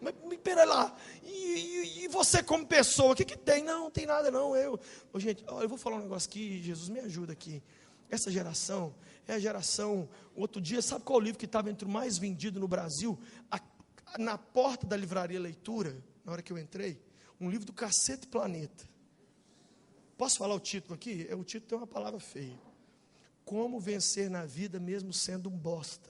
Mas pera lá. E você como pessoa? O que tem? Não tem nada não. Gente, eu vou falar um negócio aqui. Jesus, me ajuda aqui. Essa geração é a geração... Outro dia, sabe qual o livro que estava entre o mais vendido no Brasil? Na porta da livraria Leitura, na hora que eu entrei, um livro do Cacete Planeta. Posso falar o título aqui? O título tem uma palavra feia. Como vencer na vida mesmo sendo um bosta.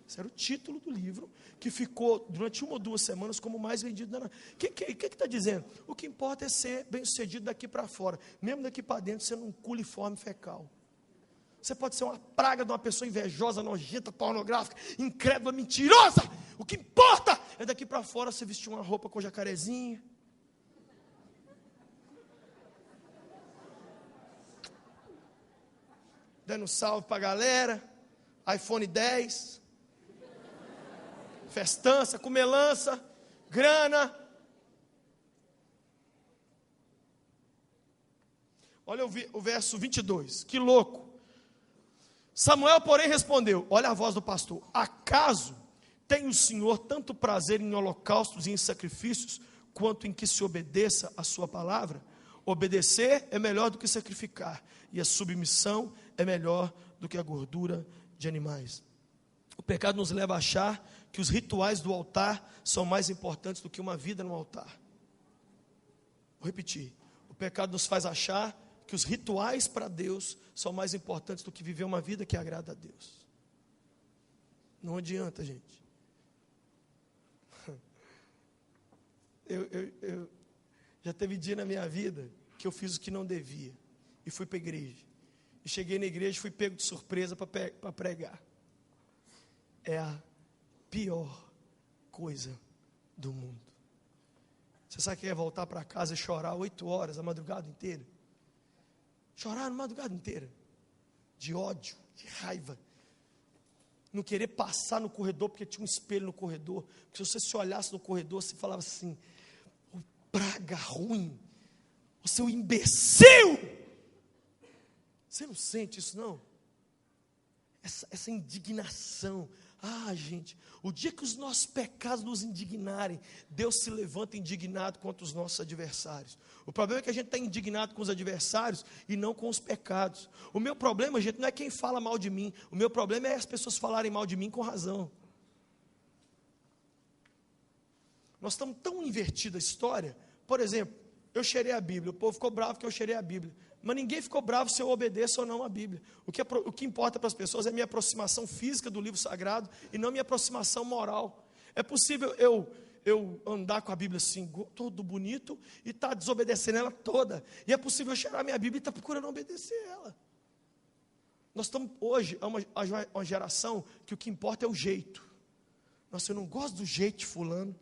Esse era o título do livro, que ficou durante 1 ou 2 semanas como o mais vendido. O que está dizendo? O que importa é ser bem sucedido daqui para fora, mesmo daqui para dentro sendo um culiforme fecal. Você pode ser uma praga de uma pessoa invejosa, nojenta, pornográfica, incrédula, mentirosa. O que importa é daqui para fora você vestir uma roupa com jacarezinho. Dando salve para a galera, iPhone 10, festança, comelança, grana. Olha o verso 22, que louco. Samuel, porém, respondeu, olha a voz do pastor, acaso tem o Senhor tanto prazer em holocaustos e em sacrifícios, quanto em que se obedeça a sua palavra? Obedecer é melhor do que sacrificar, e a submissão é melhor do que a gordura de animais. O pecado nos leva a achar que os rituais do altar são mais importantes do que uma vida no altar. Vou repetir. O pecado nos faz achar que os rituais para Deus são mais importantes do que viver uma vida que agrada a Deus. Não adianta, gente. Eu já teve dia na minha vida que eu fiz o que não devia e fui para a igreja. E cheguei na igreja e fui pego de surpresa para pregar. É a pior coisa do mundo. Você sabe que é voltar para casa e chorar 8 horas, a madrugada inteira? Chorar a madrugada inteira. De ódio, de raiva. Não querer passar no corredor porque tinha um espelho no corredor. Porque se você se olhasse no corredor, você falava assim, o praga ruim, o seu imbecil. Você não sente isso não? Essa indignação. Gente, o dia que os nossos pecados nos indignarem, Deus se levanta indignado contra os nossos adversários. O problema é que a gente está indignado com os adversários e não com os pecados. O meu problema, gente, não é quem fala mal de mim. O meu problema é as pessoas falarem mal de mim com razão. Nós estamos tão invertida a história. Por exemplo, eu cheirei a Bíblia, o povo ficou bravo que eu cheirei a Bíblia. Mas ninguém ficou bravo se eu obedeço ou não a Bíblia. O que importa para as pessoas é a minha aproximação física do livro sagrado e não minha aproximação moral. É possível eu andar com a Bíblia assim, todo bonito, e estar desobedecendo ela toda. E é possível eu cheirar minha Bíblia e estar procurando obedecer ela. Nós estamos hoje, uma geração que o que importa é o jeito. Nossa, eu não gosto do jeito de fulano.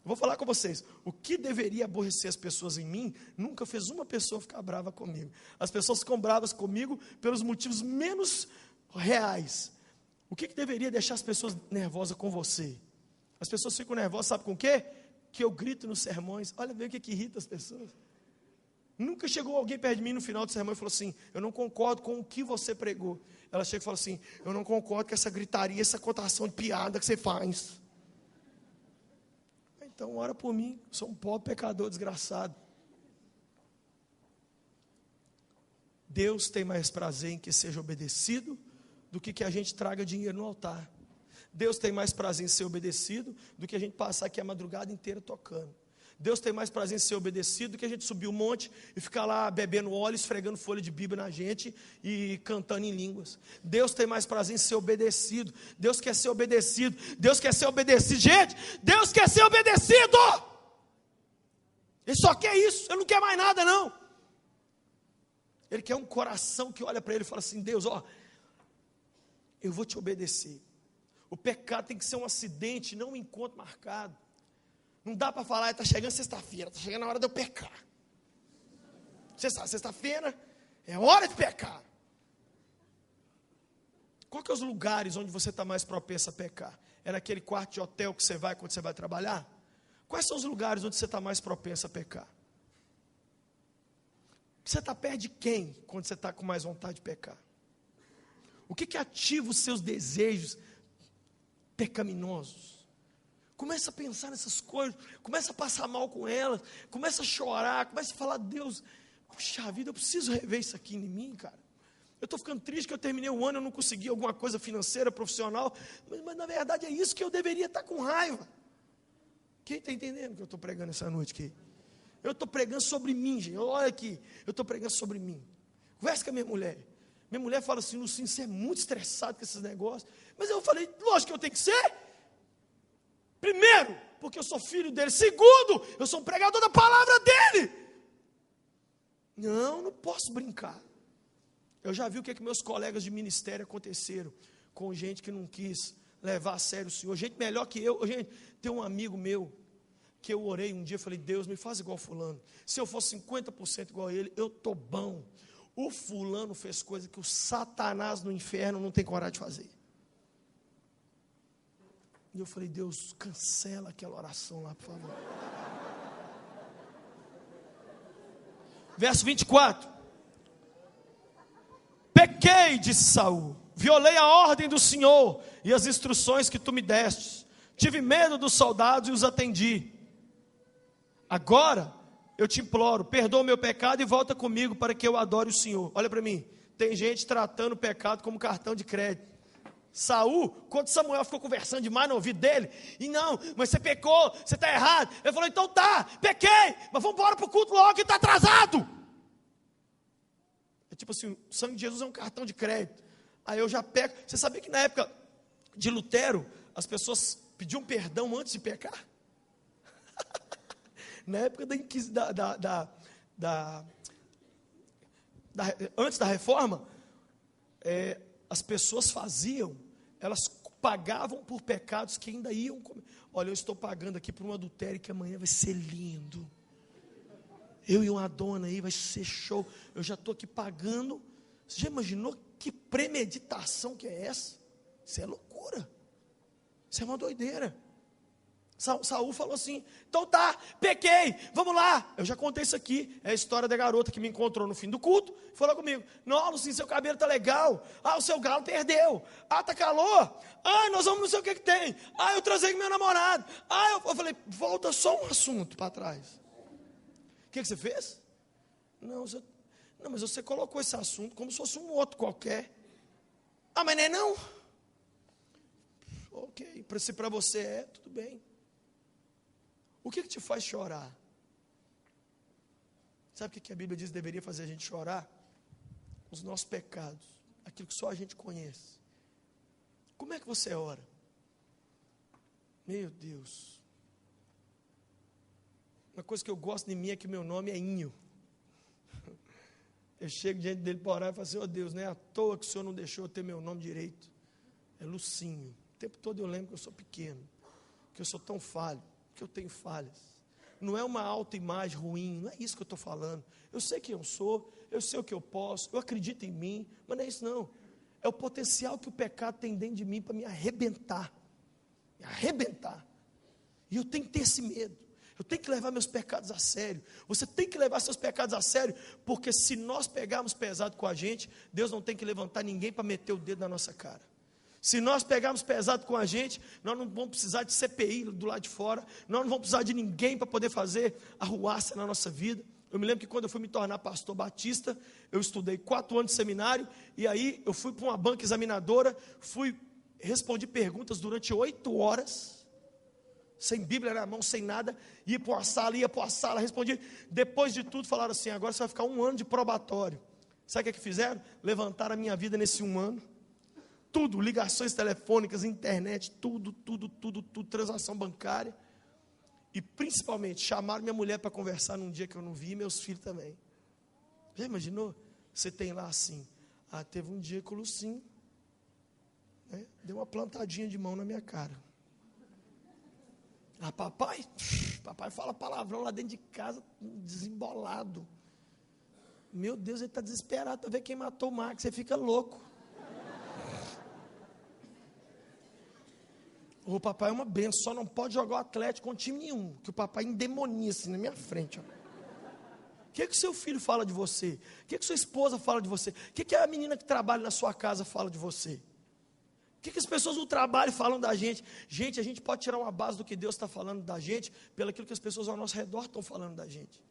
Vou falar com vocês, o que deveria aborrecer as pessoas em mim, nunca fez uma pessoa ficar brava comigo. As pessoas ficam bravas comigo pelos motivos menos reais. O que deveria deixar as pessoas nervosas com você? As pessoas ficam nervosas, sabe com o quê? Que eu grito nos sermões. Olha bem o que irrita as pessoas. Nunca chegou alguém perto de mim no final do sermão e falou assim: eu não concordo com o que você pregou. Ela chega e fala assim: eu não concordo com essa gritaria, essa contação de piada que você faz. Então ora por mim, sou um pobre pecador desgraçado. Deus tem mais prazer em que seja obedecido do que a gente traga dinheiro no altar. Deus tem mais prazer em ser obedecido do que a gente passar aqui a madrugada inteira tocando. Deus tem mais prazer em ser obedecido do que a gente subir um monte e ficar lá bebendo óleo, esfregando folha de Bíblia na gente e cantando em línguas. Deus tem mais prazer em ser obedecido. Deus quer ser obedecido. Deus quer ser obedecido. Gente, Deus quer ser obedecido. Ele só quer isso. Ele não quer mais nada, não. Ele quer um coração que olha para ele e fala assim: Deus, ó, eu vou te obedecer. O pecado tem que ser um acidente, não um encontro marcado. Não dá para falar: está chegando sexta-feira, está chegando a hora de eu pecar. Sexta-feira é hora de pecar. Qual que é os lugares onde você está mais propenso a pecar? É naquele quarto de hotel que você vai quando você vai trabalhar? Quais são os lugares onde você está mais propenso a pecar? Você está perto de quem quando você está com mais vontade de pecar? O que ativa os seus desejos pecaminosos? Começa a pensar nessas coisas, começa a passar mal com elas, começa a chorar, começa a falar: Deus, puxa vida, eu preciso rever isso aqui em mim, cara. Eu estou ficando triste que eu terminei o ano, eu não consegui alguma coisa financeira, profissional, mas na verdade é isso que eu deveria estar com raiva. Quem está entendendo o que eu estou pregando essa noite aqui? Eu estou pregando sobre mim, gente. Olha aqui, eu estou pregando sobre mim. Conversa com a minha mulher. Minha mulher fala assim: Lucinho, você é muito estressado com esses negócios. Mas eu falei: lógico que eu tenho que ser. Primeiro, porque eu sou filho dele. Segundo, eu sou um pregador da palavra dele. Não posso brincar. Eu já vi o que meus colegas de ministério aconteceram com gente que não quis levar a sério o Senhor. Gente melhor que eu. Gente, tem um amigo meu que eu orei um dia e falei: Deus, me faz igual fulano. Se eu for 50% igual a ele, eu estou bom. O fulano fez coisa que o Satanás no inferno não tem coragem de fazer. E eu falei: Deus, cancela aquela oração lá, por favor. Verso 24. Pequei, disse Saul, violei a ordem do Senhor e as instruções que tu me destes. Tive medo dos soldados e os atendi. Agora eu te imploro, perdoa o meu pecado e volta comigo para que eu adore o Senhor. Olha para mim, tem gente tratando o pecado como cartão de crédito. Saul, quando Samuel ficou conversando demais no ouvido dele, e não, mas você pecou, você está errado. Ele falou: então tá, pequei, mas vamos embora para o culto logo que está atrasado. É tipo assim, o sangue de Jesus é um cartão de crédito. Aí eu já peco. Você sabia que na época de Lutero, as pessoas pediam perdão antes de pecar? Na época antes da reforma, as pessoas elas pagavam por pecados que ainda iam comer. Olha, eu estou pagando aqui por um adultério que amanhã vai ser lindo. Eu e uma dona aí, vai ser show. Eu já estou aqui pagando. Você já imaginou que premeditação que é essa? Isso é loucura. Isso é uma doideira. Saul falou assim: então tá, pequei, vamos lá. Eu já contei isso aqui, é a história da garota que me encontrou no fim do culto, falou comigo: não, Lucinho, seu cabelo tá legal. O seu galo perdeu. Tá calor. Nós vamos não sei o que tem. Eu trazei com meu namorado. Eu falei: volta só um assunto para trás. O que você fez? Não, mas você colocou esse assunto como se fosse um outro qualquer. Mas não é não? Ok, se para você é, tudo bem. O que te faz chorar? Sabe o que a Bíblia diz que deveria fazer a gente chorar? Os nossos pecados, aquilo que só a gente conhece. Como é que você ora? Meu Deus. Uma coisa que eu gosto de mim é que meu nome é Inho. Eu chego diante dele para orar e falo assim: oh Deus, não é à toa que o Senhor não deixou eu ter meu nome direito. É Lucinho. O tempo todo eu lembro que eu sou pequeno, que eu sou tão falho, que eu tenho falhas. Não é uma autoimagem ruim, não é isso que eu estou falando. Eu sei quem eu sou, eu sei o que eu posso, eu acredito em mim, mas não é isso não. É o potencial que o pecado tem dentro de mim para me arrebentar. Me arrebentar. E eu tenho que ter esse medo. Eu tenho que levar meus pecados a sério. Você tem que levar seus pecados a sério, porque se nós pegarmos pesado com a gente, Deus não tem que levantar ninguém para meter o dedo na nossa cara. Se nós pegarmos pesado com a gente, nós não vamos precisar de CPI do lado de fora, nós não vamos precisar de ninguém para poder fazer arruaça na nossa vida. Eu me lembro que quando eu fui me tornar pastor batista, eu estudei 4 anos de seminário, e aí eu fui para uma banca examinadora, respondi perguntas durante 8 horas, sem Bíblia na mão, sem nada, ia para a sala, respondi. Depois de tudo, falaram assim: agora você vai ficar 1 ano de probatório. Sabe o que fizeram? Levantaram a minha vida nesse 1 ano. Tudo, ligações telefônicas, internet, tudo, transação bancária. E principalmente, chamaram minha mulher para conversar num dia que eu não vi, e meus filhos também. Já imaginou? Você tem lá assim: teve um dia que o Lucinho, né, deu uma plantadinha de mão na minha cara. Papai fala palavrão lá dentro de casa, desembolado. Meu Deus, ele está desesperado para ver quem matou o Max, você fica louco. O papai é uma benção, só não pode jogar o Atlético com time nenhum, que o papai endemonia assim na minha frente. O que o seu filho fala de você? O que sua esposa fala de você? O que a menina que trabalha na sua casa fala de você? O que as pessoas no trabalho falam da gente? Gente, a gente pode tirar uma base do que Deus está falando da gente, pelo aquilo que as pessoas ao nosso redor estão falando da gente.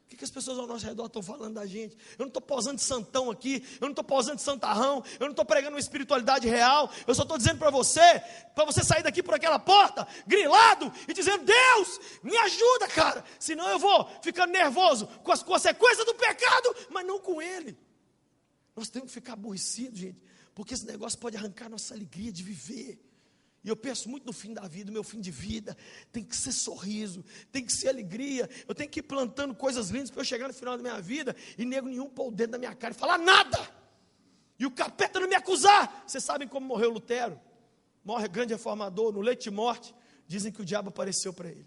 O que as pessoas ao nosso redor estão falando da gente? Eu não estou posando de santão aqui, eu não estou posando de santarrão, eu não estou pregando uma espiritualidade real, eu só estou dizendo para você sair daqui por aquela porta, grilado, e dizendo: Deus, me ajuda, cara, senão eu vou ficando nervoso com as consequências do pecado, mas não com ele. Nós temos que ficar aborrecidos, gente, porque esse negócio pode arrancar nossa alegria de viver. E eu penso muito no fim da vida, o meu fim de vida tem que ser sorriso, tem que ser alegria. Eu tenho que ir plantando coisas lindas para eu chegar no final da minha vida e nego nenhum pôr o dedo na minha cara e falar nada. E o capeta não me acusar. Vocês sabem como morreu Lutero? Morre grande reformador, no leito de morte. Dizem que o diabo apareceu para ele.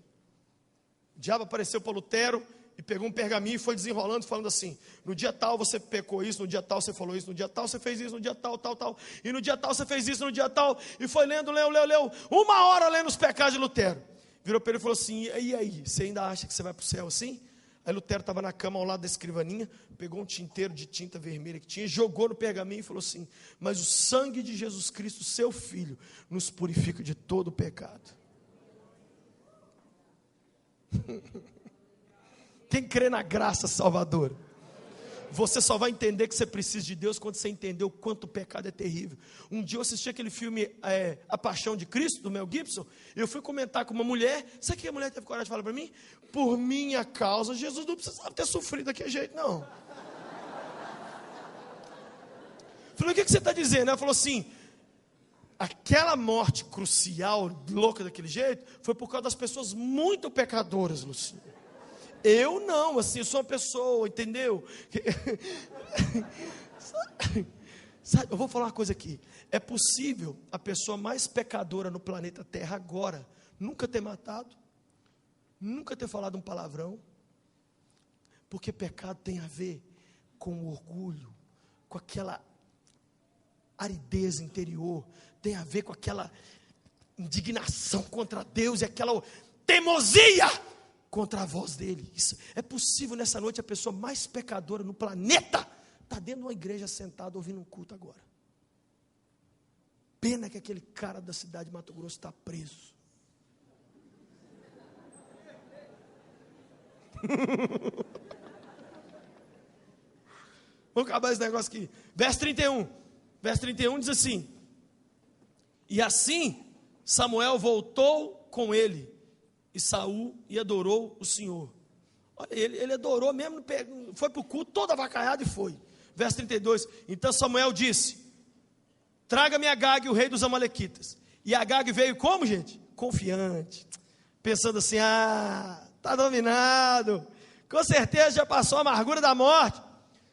O diabo apareceu para Lutero e pegou um pergaminho e foi desenrolando, falando assim: no dia tal você pecou isso, no dia tal você falou isso, no dia tal você fez isso, no dia tal, e no dia tal você fez isso, no dia tal, e foi leu, 1 hora lendo os pecados de Lutero. Virou para ele e falou assim: e aí, você ainda acha que você vai para o céu assim? Aí Lutero estava na cama ao lado da escrivaninha, pegou um tinteiro de tinta vermelha que tinha, jogou no pergaminho e falou assim: mas o sangue de Jesus Cristo, seu Filho, nos purifica de todo o pecado. Quem crê na graça salvadora? Você só vai entender que você precisa de Deus quando você entender o quanto o pecado é terrível. Um dia eu assisti aquele filme A Paixão de Cristo, do Mel Gibson. Eu fui comentar com uma mulher. Sabe o que a mulher teve coragem de falar para mim? Por minha causa, Jesus não precisava ter sofrido daquele jeito, não. Falei: o que você está dizendo? Ela falou assim: aquela morte crucial, louca daquele jeito, foi por causa das pessoas muito pecadoras, Lucinho. Eu não, assim, eu sou uma pessoa, entendeu? Sabe, eu vou falar uma coisa aqui. É possível a pessoa mais pecadora no planeta Terra agora nunca ter matado, nunca ter falado um palavrão, porque pecado tem a ver com o orgulho, com aquela aridez interior, tem a ver com aquela indignação contra Deus e aquela teimosia contra a voz dele. Isso é possível. Nessa noite a pessoa mais pecadora no planeta está dentro de uma igreja sentada ouvindo um culto agora. Pena que aquele cara da cidade de Mato Grosso está preso. Vamos acabar esse negócio aqui. Verso 31. Verso 31 diz assim: e assim Samuel voltou com ele e Saul e adorou o Senhor. Olha, ele adorou mesmo, foi para o culto todo avacaiado e foi. Verso 32, então Samuel disse: traga-me Agag, o rei dos Amalequitas. E Agag veio como, gente? Confiante, pensando assim: está dominado, com certeza já passou a amargura da morte.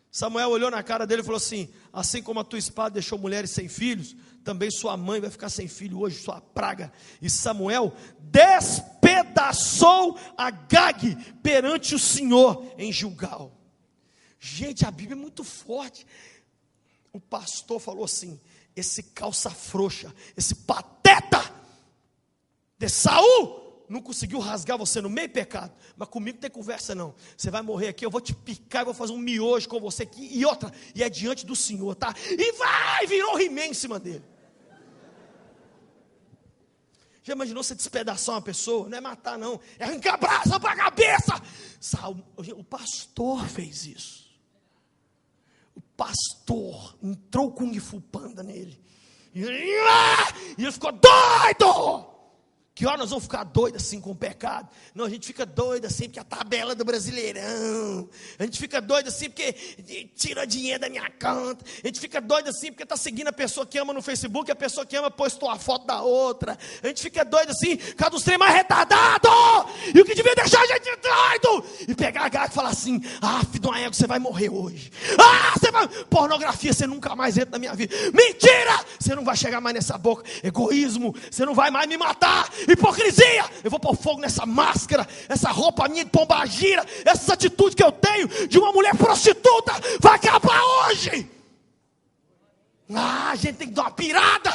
Samuel olhou na cara dele e falou assim: assim como a tua espada deixou mulheres sem filhos, também sua mãe vai ficar sem filho hoje, sua praga. E Samuel despedaçou Agag perante o Senhor em Gilgal. Gente, a Bíblia é muito forte. O pastor falou assim: esse calça frouxa, esse pateta de Saul, não conseguiu rasgar você no meio pecado, mas comigo não tem conversa não, você vai morrer aqui, eu vou te picar e vou fazer um miojo com você aqui, e outra, e é diante do Senhor, tá? E vai, virou He-Man em cima dele. Já imaginou você despedaçar uma pessoa? Não é matar não, é arrancar brasa para a cabeça. O pastor fez isso. O pastor entrou com Kung Fu Panda nele, e ele ficou doido. Que hora nós vamos ficar doidos assim com o pecado? Não, a gente fica doido assim porque a tabela do Brasileirão. A gente fica doido assim porque tira dinheiro da minha conta. A gente fica doido assim porque está seguindo a pessoa que ama no Facebook, a pessoa que ama postou a foto da outra. A gente fica doido assim, cada dos trem mais retardado. E o que devia deixar a gente doido? E pegar a garra e falar assim: filho de uma égua, você vai morrer hoje. Você vai... Pornografia, você nunca mais entra na minha vida. Mentira! Você não vai chegar mais nessa boca. Egoísmo, você não vai mais me matar. Hipocrisia, eu vou pôr fogo nessa máscara, essa roupa minha de pombagira, essa atitude que eu tenho de uma mulher prostituta, vai acabar hoje. A gente tem que dar uma pirada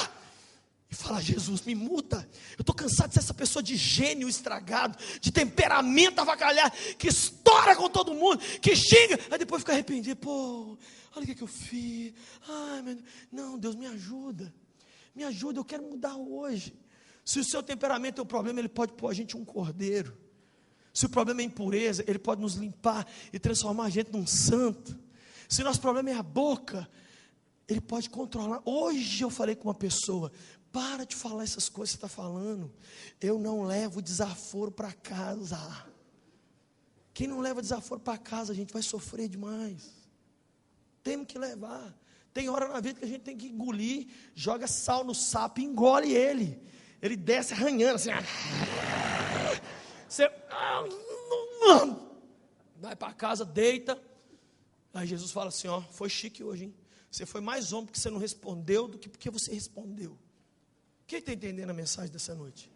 e falar: Jesus, me muda. Eu estou cansado de ser essa pessoa de gênio estragado, de temperamento avacalhado, que estoura com todo mundo, que xinga, aí depois fica arrependido. Pô, olha o que eu fiz. Não, Deus, me ajuda, eu quero mudar hoje. Se o seu temperamento é o problema, Ele pode pôr a gente um cordeiro. Se o problema é impureza, Ele pode nos limpar e transformar a gente num santo. Se nosso problema é a boca, Ele pode controlar. Hoje eu falei com uma pessoa: para de falar essas coisas que você está falando. Eu não levo desaforo para casa. Quem não leva desaforo para casa, a gente vai sofrer demais. Temos que levar. Tem hora na vida que a gente tem que engolir, joga sal no sapo e engole ele. Ele desce arranhando assim. Você vai para casa, deita. Aí Jesus fala assim: foi chique hoje, hein? Você foi mais homem porque você não respondeu do que porque você respondeu. Quem está entendendo a mensagem dessa noite?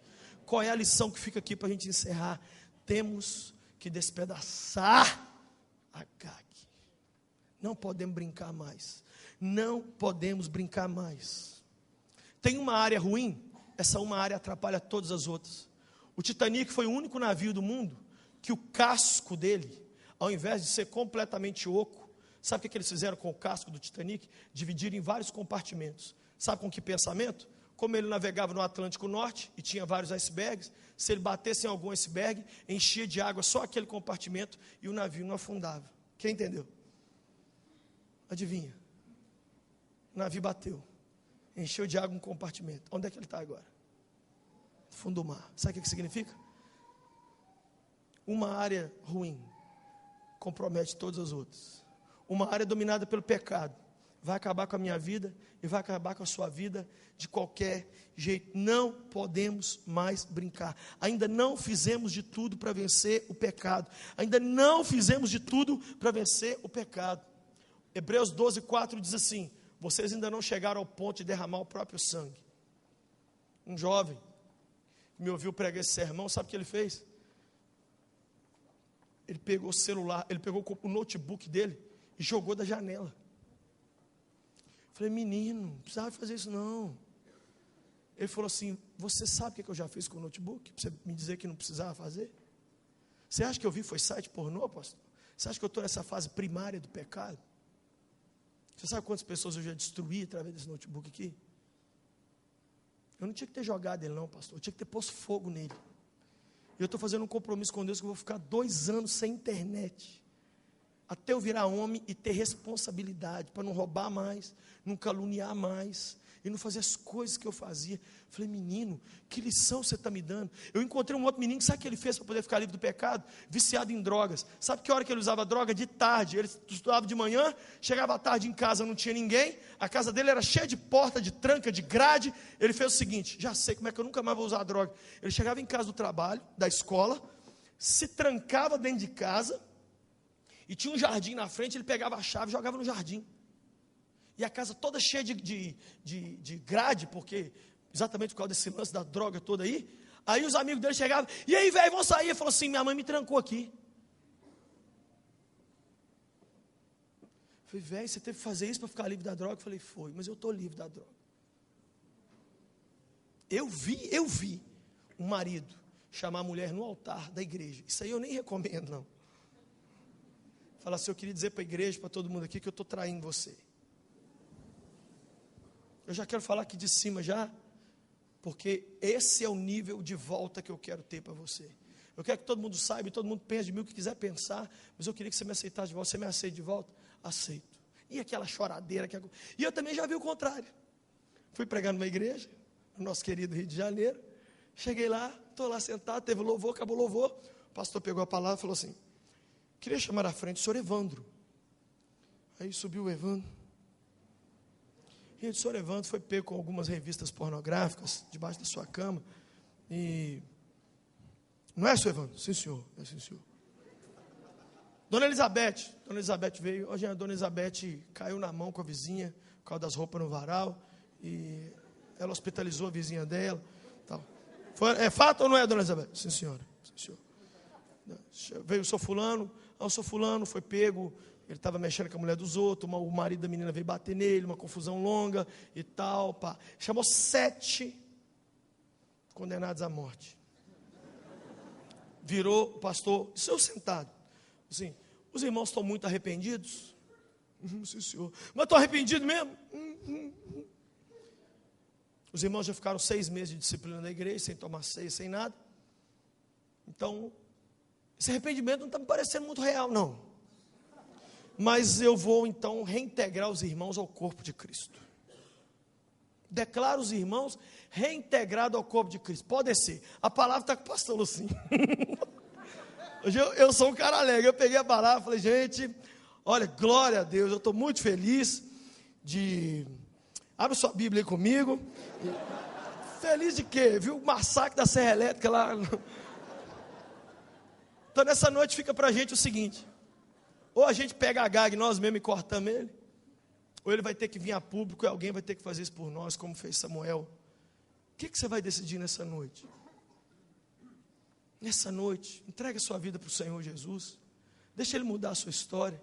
Qual é a lição que fica aqui para a gente encerrar? Temos que despedaçar a Agag. Não podemos brincar mais. Não podemos brincar mais. Tem uma área ruim, essa uma área atrapalha todas as outras. O Titanic foi o único navio do mundo que o casco dele, ao invés de ser completamente oco, sabe o que eles fizeram com o casco do Titanic? Dividiram em vários compartimentos. Sabe com que pensamento? Como ele navegava no Atlântico Norte e tinha vários icebergs, se ele batesse em algum iceberg, enchia de água só aquele compartimento e o navio não afundava. Quem entendeu? Adivinha? O navio bateu, encheu de água um compartimento. Onde é que ele está agora? Fundo do mar. Sabe o que significa? Uma área ruim compromete todas as outras. Uma área dominada pelo pecado vai acabar com a minha vida e vai acabar com a sua vida de qualquer jeito. Não podemos mais brincar. Ainda não fizemos de tudo para vencer o pecado. Ainda não fizemos de tudo para vencer o pecado. Hebreus 12:4 diz assim: vocês ainda não chegaram ao ponto de derramar o próprio sangue. Um jovem que me ouviu pregar esse sermão, sabe o que ele fez? Ele pegou o celular, ele pegou o notebook dele e jogou da janela. Falei: menino, não precisava fazer isso não. Ele falou assim: você sabe o que eu já fiz com o notebook? Para você me dizer que não precisava fazer? Você acha que eu vi foi site pornô, pastor? Você acha que eu estou nessa fase primária do pecado? Você sabe quantas pessoas eu já destruí através desse notebook aqui? Eu não tinha que ter jogado ele não, pastor. Eu tinha que ter posto fogo nele. E eu estou fazendo um compromisso com Deus que eu vou ficar 2 anos sem internet. Até eu virar homem e ter responsabilidade, para não roubar mais, não caluniar mais, e não fazer as coisas que eu fazia. Falei: menino, que lição você está me dando? Eu encontrei um outro menino, sabe o que ele fez para poder ficar livre do pecado? Viciado em drogas. Sabe que hora que ele usava droga? De tarde. Ele estudava de manhã, chegava à tarde em casa, não tinha ninguém, a casa dele era cheia de porta, de tranca, de grade. Ele fez o seguinte: já sei como é que eu nunca mais vou usar droga. Ele chegava em casa do trabalho, da escola, se trancava dentro de casa, e tinha um jardim na frente, ele pegava a chave e jogava no jardim. E a casa toda cheia de grade, porque exatamente por causa desse lance da droga toda aí. Aí os amigos dele chegavam: e aí, velho, vamos sair? Ele falou assim: minha mãe me trancou aqui. Eu falei: velho, você teve que fazer isso para ficar livre da droga? Eu falei: foi, mas eu estou livre da droga. Eu vi um marido chamar a mulher no altar da igreja. Isso aí eu nem recomendo, não. Falar assim, eu queria dizer para a igreja, para todo mundo aqui, que eu estou traindo você. Eu já quero falar aqui de cima já, porque esse é o nível de volta que eu quero ter para você. Eu quero que todo mundo saiba, e todo mundo pense de mim o que quiser pensar, mas eu queria que você me aceitasse de volta. Você me aceita de volta? Aceito. E aquela choradeira. E eu também já vi o contrário. Fui pregar numa igreja, no nosso querido Rio de Janeiro. Cheguei lá, estou lá sentado, teve louvor, acabou o louvor. O pastor pegou a palavra e falou assim, queria chamar à frente o senhor Evandro. Aí subiu o Evandro. E o senhor Evandro foi pego com algumas revistas pornográficas debaixo da sua cama. E... Não é, senhor Evandro? Sim, senhor. É, sim, senhor. Dona Elizabeth veio. Hoje a dona Elizabeth caiu na mão com a vizinha, por causa das roupas no varal. E ela hospitalizou a vizinha dela. Tal. É fato ou não é, dona Elizabeth? Sim, senhora. Sim, senhor. Veio o seu fulano. O seu fulano foi pego. Ele estava mexendo com a mulher dos outros. O marido da menina veio bater nele. Uma confusão longa e tal. Pá. Chamou 7 condenados à morte. Virou o pastor, seu sentado, assim, os irmãos estão muito arrependidos? Sim, senhor. Mas estou arrependido mesmo? Os irmãos já ficaram 6 meses de disciplina na igreja, sem tomar ceia, sem nada. Então, esse arrependimento não está me parecendo muito real, não. Mas eu vou, então, reintegrar os irmãos ao corpo de Cristo. Declaro os irmãos reintegrados ao corpo de Cristo. Pode ser. A palavra está com o pastor Lucinho. Hoje eu sou um cara alegre. Eu peguei a palavra e falei, gente, olha, glória a Deus. Eu estou muito feliz de... Abre sua Bíblia aí comigo. Feliz de quê? Viu o massacre da Serra Elétrica lá? Então nessa noite fica para a gente o seguinte. Ou a gente pega a Gag nós mesmos e cortamos ele. Ou ele vai ter que vir a público e alguém vai ter que fazer isso por nós, como fez Samuel. O que você vai decidir nessa noite? Nessa noite, entregue a sua vida para o Senhor Jesus. Deixa Ele mudar a sua história.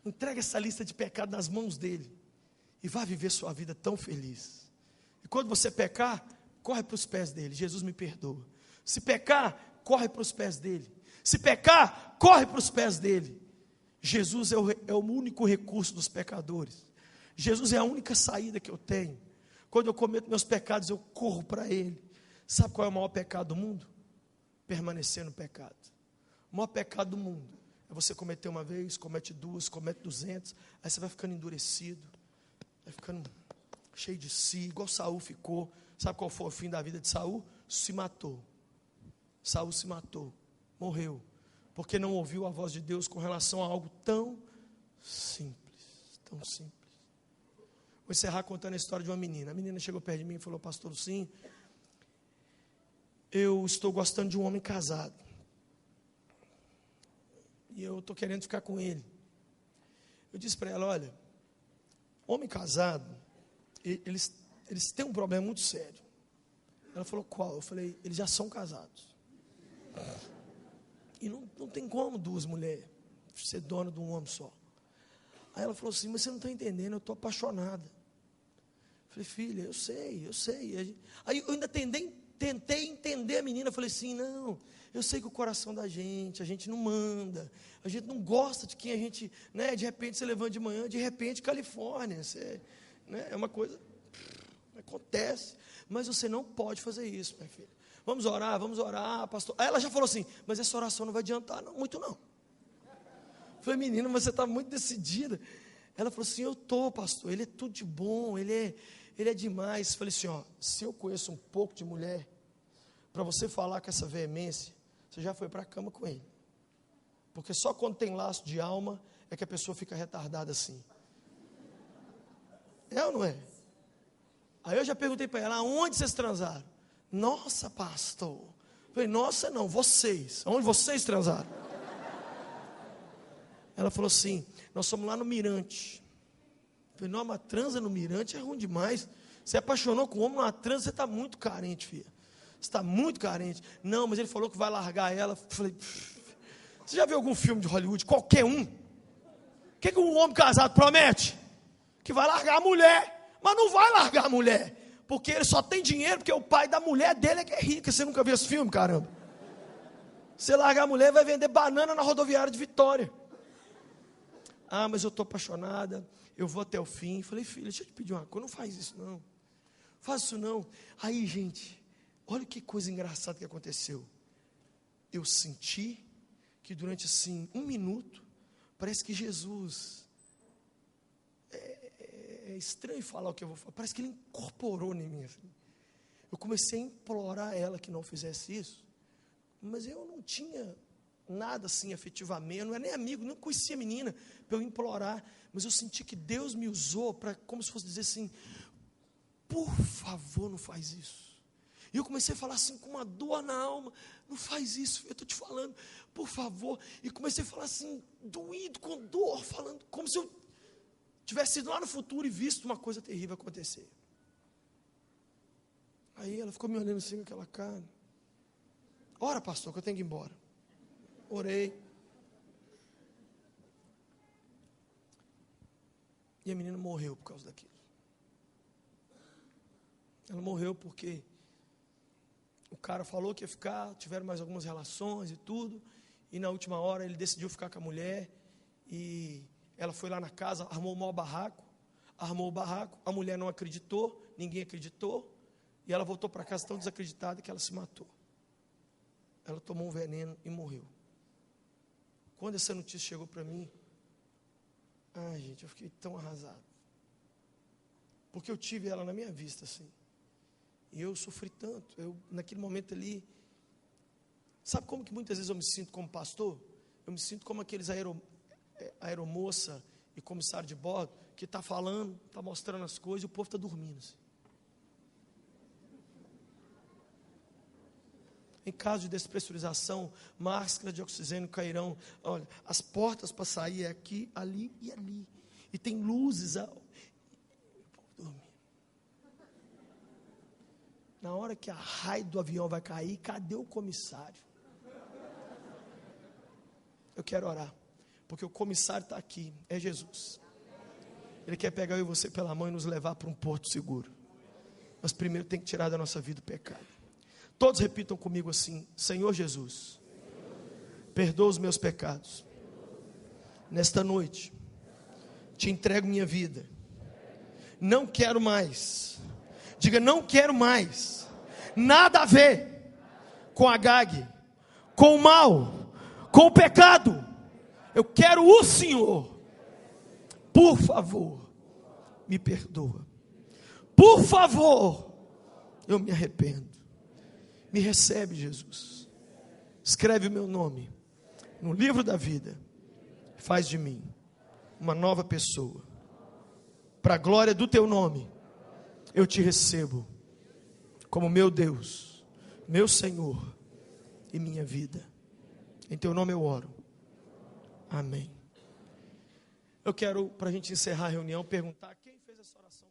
Entregue essa lista de pecados nas mãos dEle. E vá viver sua vida tão feliz. E quando você pecar, corre para os pés dEle. Jesus me perdoa. Se pecar, corre para os pés dEle. Se pecar, corre para os pés dEle. Jesus é o único recurso dos pecadores. Jesus é a única saída que eu tenho. Quando eu cometo meus pecados, eu corro para Ele. Sabe qual é o maior pecado do mundo? Permanecer no pecado. O maior pecado do mundo é você cometer uma vez, comete 2, comete 200, aí você vai ficando endurecido, vai ficando cheio de si, igual Saul ficou. Sabe qual foi o fim da vida de Saul? Se matou. Saul se matou, morreu. Porque não ouviu a voz de Deus com relação a algo tão simples, tão simples. Vou encerrar contando a história de uma menina. A menina chegou perto de mim e falou, pastor Lucinho, eu estou gostando de um homem casado. E eu estou querendo ficar com ele. Eu disse para ela, olha, homem casado, eles têm um problema muito sério. Ela falou, qual? Eu falei, eles já são casados. E não tem como 2 mulheres ser dona de um homem só. Aí ela falou assim, mas você não está entendendo, eu estou apaixonada. Eu falei, filha, eu sei. Aí eu ainda tentei entender a menina. Eu falei assim, não, eu sei que o coração da gente, a gente não manda, a gente não gosta de quem a gente, né, de repente você levanta de manhã, de repente Califórnia, você, né, é uma coisa, acontece, mas você não pode fazer isso, minha filha. Vamos orar, pastor. Aí ela já falou assim, mas essa oração não vai adiantar muito não. Eu falei, menina, mas você está muito decidida. Ela falou assim, eu estou, pastor, ele é tudo de bom, ele é demais. Eu falei assim, ó, se eu conheço um pouco de mulher, para você falar com essa veemência, você já foi para a cama com ele. Porque só quando tem laço de alma, é que a pessoa fica retardada assim. É ou não é? Aí eu já perguntei para ela, aonde vocês transaram? Nossa, pastor. Eu falei, nossa não, vocês. Onde vocês transaram? Ela falou assim, nós fomos lá no Mirante. Eu falei, não, mas transa no Mirante é ruim demais. Você apaixonou com um homem numa transa, você está muito carente, filha. Você está muito carente. Não, mas ele falou que vai largar ela. Eu falei, você já viu algum filme de Hollywood? Qualquer um. O que um homem casado promete? Que vai largar a mulher. Mas não vai largar a mulher. Porque ele só tem dinheiro porque o pai da mulher dele é que é rico. Você nunca viu esse filme, caramba? Você largar a mulher, vai vender banana na rodoviária de Vitória. Ah, mas eu estou apaixonada, eu vou até o fim. Falei, filha, deixa eu te pedir uma coisa, não faz isso não. Faz isso não. Aí, gente, olha que coisa engraçada que aconteceu. Eu senti que durante assim, 1 minuto, parece que Jesus, é estranho falar o que eu vou falar, parece que ele incorporou em mim. Assim. Eu comecei a implorar a ela que não fizesse isso, mas eu não tinha nada assim afetivamente, eu não era nem amigo, não conhecia a menina, para eu implorar, mas eu senti que Deus me usou para, como se fosse dizer assim, por favor, não faz isso. E eu comecei a falar assim, com uma dor na alma, não faz isso, eu estou te falando, por favor. E comecei a falar assim, doído, com dor, falando, como se eu tivesse ido lá no futuro e visto uma coisa terrível acontecer. Aí ela ficou me olhando assim com aquela cara. Ora, pastor, que eu tenho que ir embora. Orei. E a menina morreu por causa daquilo. Ela morreu porque o cara falou que ia ficar, tiveram mais algumas relações e tudo, e na última hora ele decidiu ficar com a mulher, e ela foi lá na casa, armou o barraco, a mulher não acreditou, ninguém acreditou, e ela voltou para casa tão desacreditada que ela se matou. Ela tomou um veneno e morreu. Quando essa notícia chegou para mim, ai gente, eu fiquei tão arrasado, porque eu tive ela na minha vista assim, e eu sofri tanto, naquele momento ali, sabe como que muitas vezes eu me sinto como pastor? Eu me sinto como aqueles aeromoça e comissário de bordo, que está falando, está mostrando as coisas, e o povo está dormindo assim. Em caso de despressurização, máscaras de oxigênio cairão. Olha, as portas para sair é aqui, ali e ali. E tem luzes. Na hora que a raio do avião vai cair, cadê o comissário? Eu quero orar, porque o comissário está aqui, é Jesus. Ele quer pegar eu e você pela mão e nos levar para um porto seguro. Mas primeiro tem que tirar da nossa vida o pecado. Todos repitam comigo assim: Senhor Jesus, perdoa os meus pecados. Nesta noite, te entrego minha vida. Não quero mais. Diga, não quero mais. Nada a ver com a Agag, com o mal, com o pecado. Eu quero o Senhor. Por favor, me perdoa. Por favor, eu me arrependo. Me recebe, Jesus. Escreve o meu nome no livro da vida. Faz de mim uma nova pessoa. Para a glória do teu nome, eu te recebo como meu Deus, meu Senhor e minha vida. Em teu nome eu oro. Amém. Eu quero, para a gente encerrar a reunião, perguntar quem fez essa oração.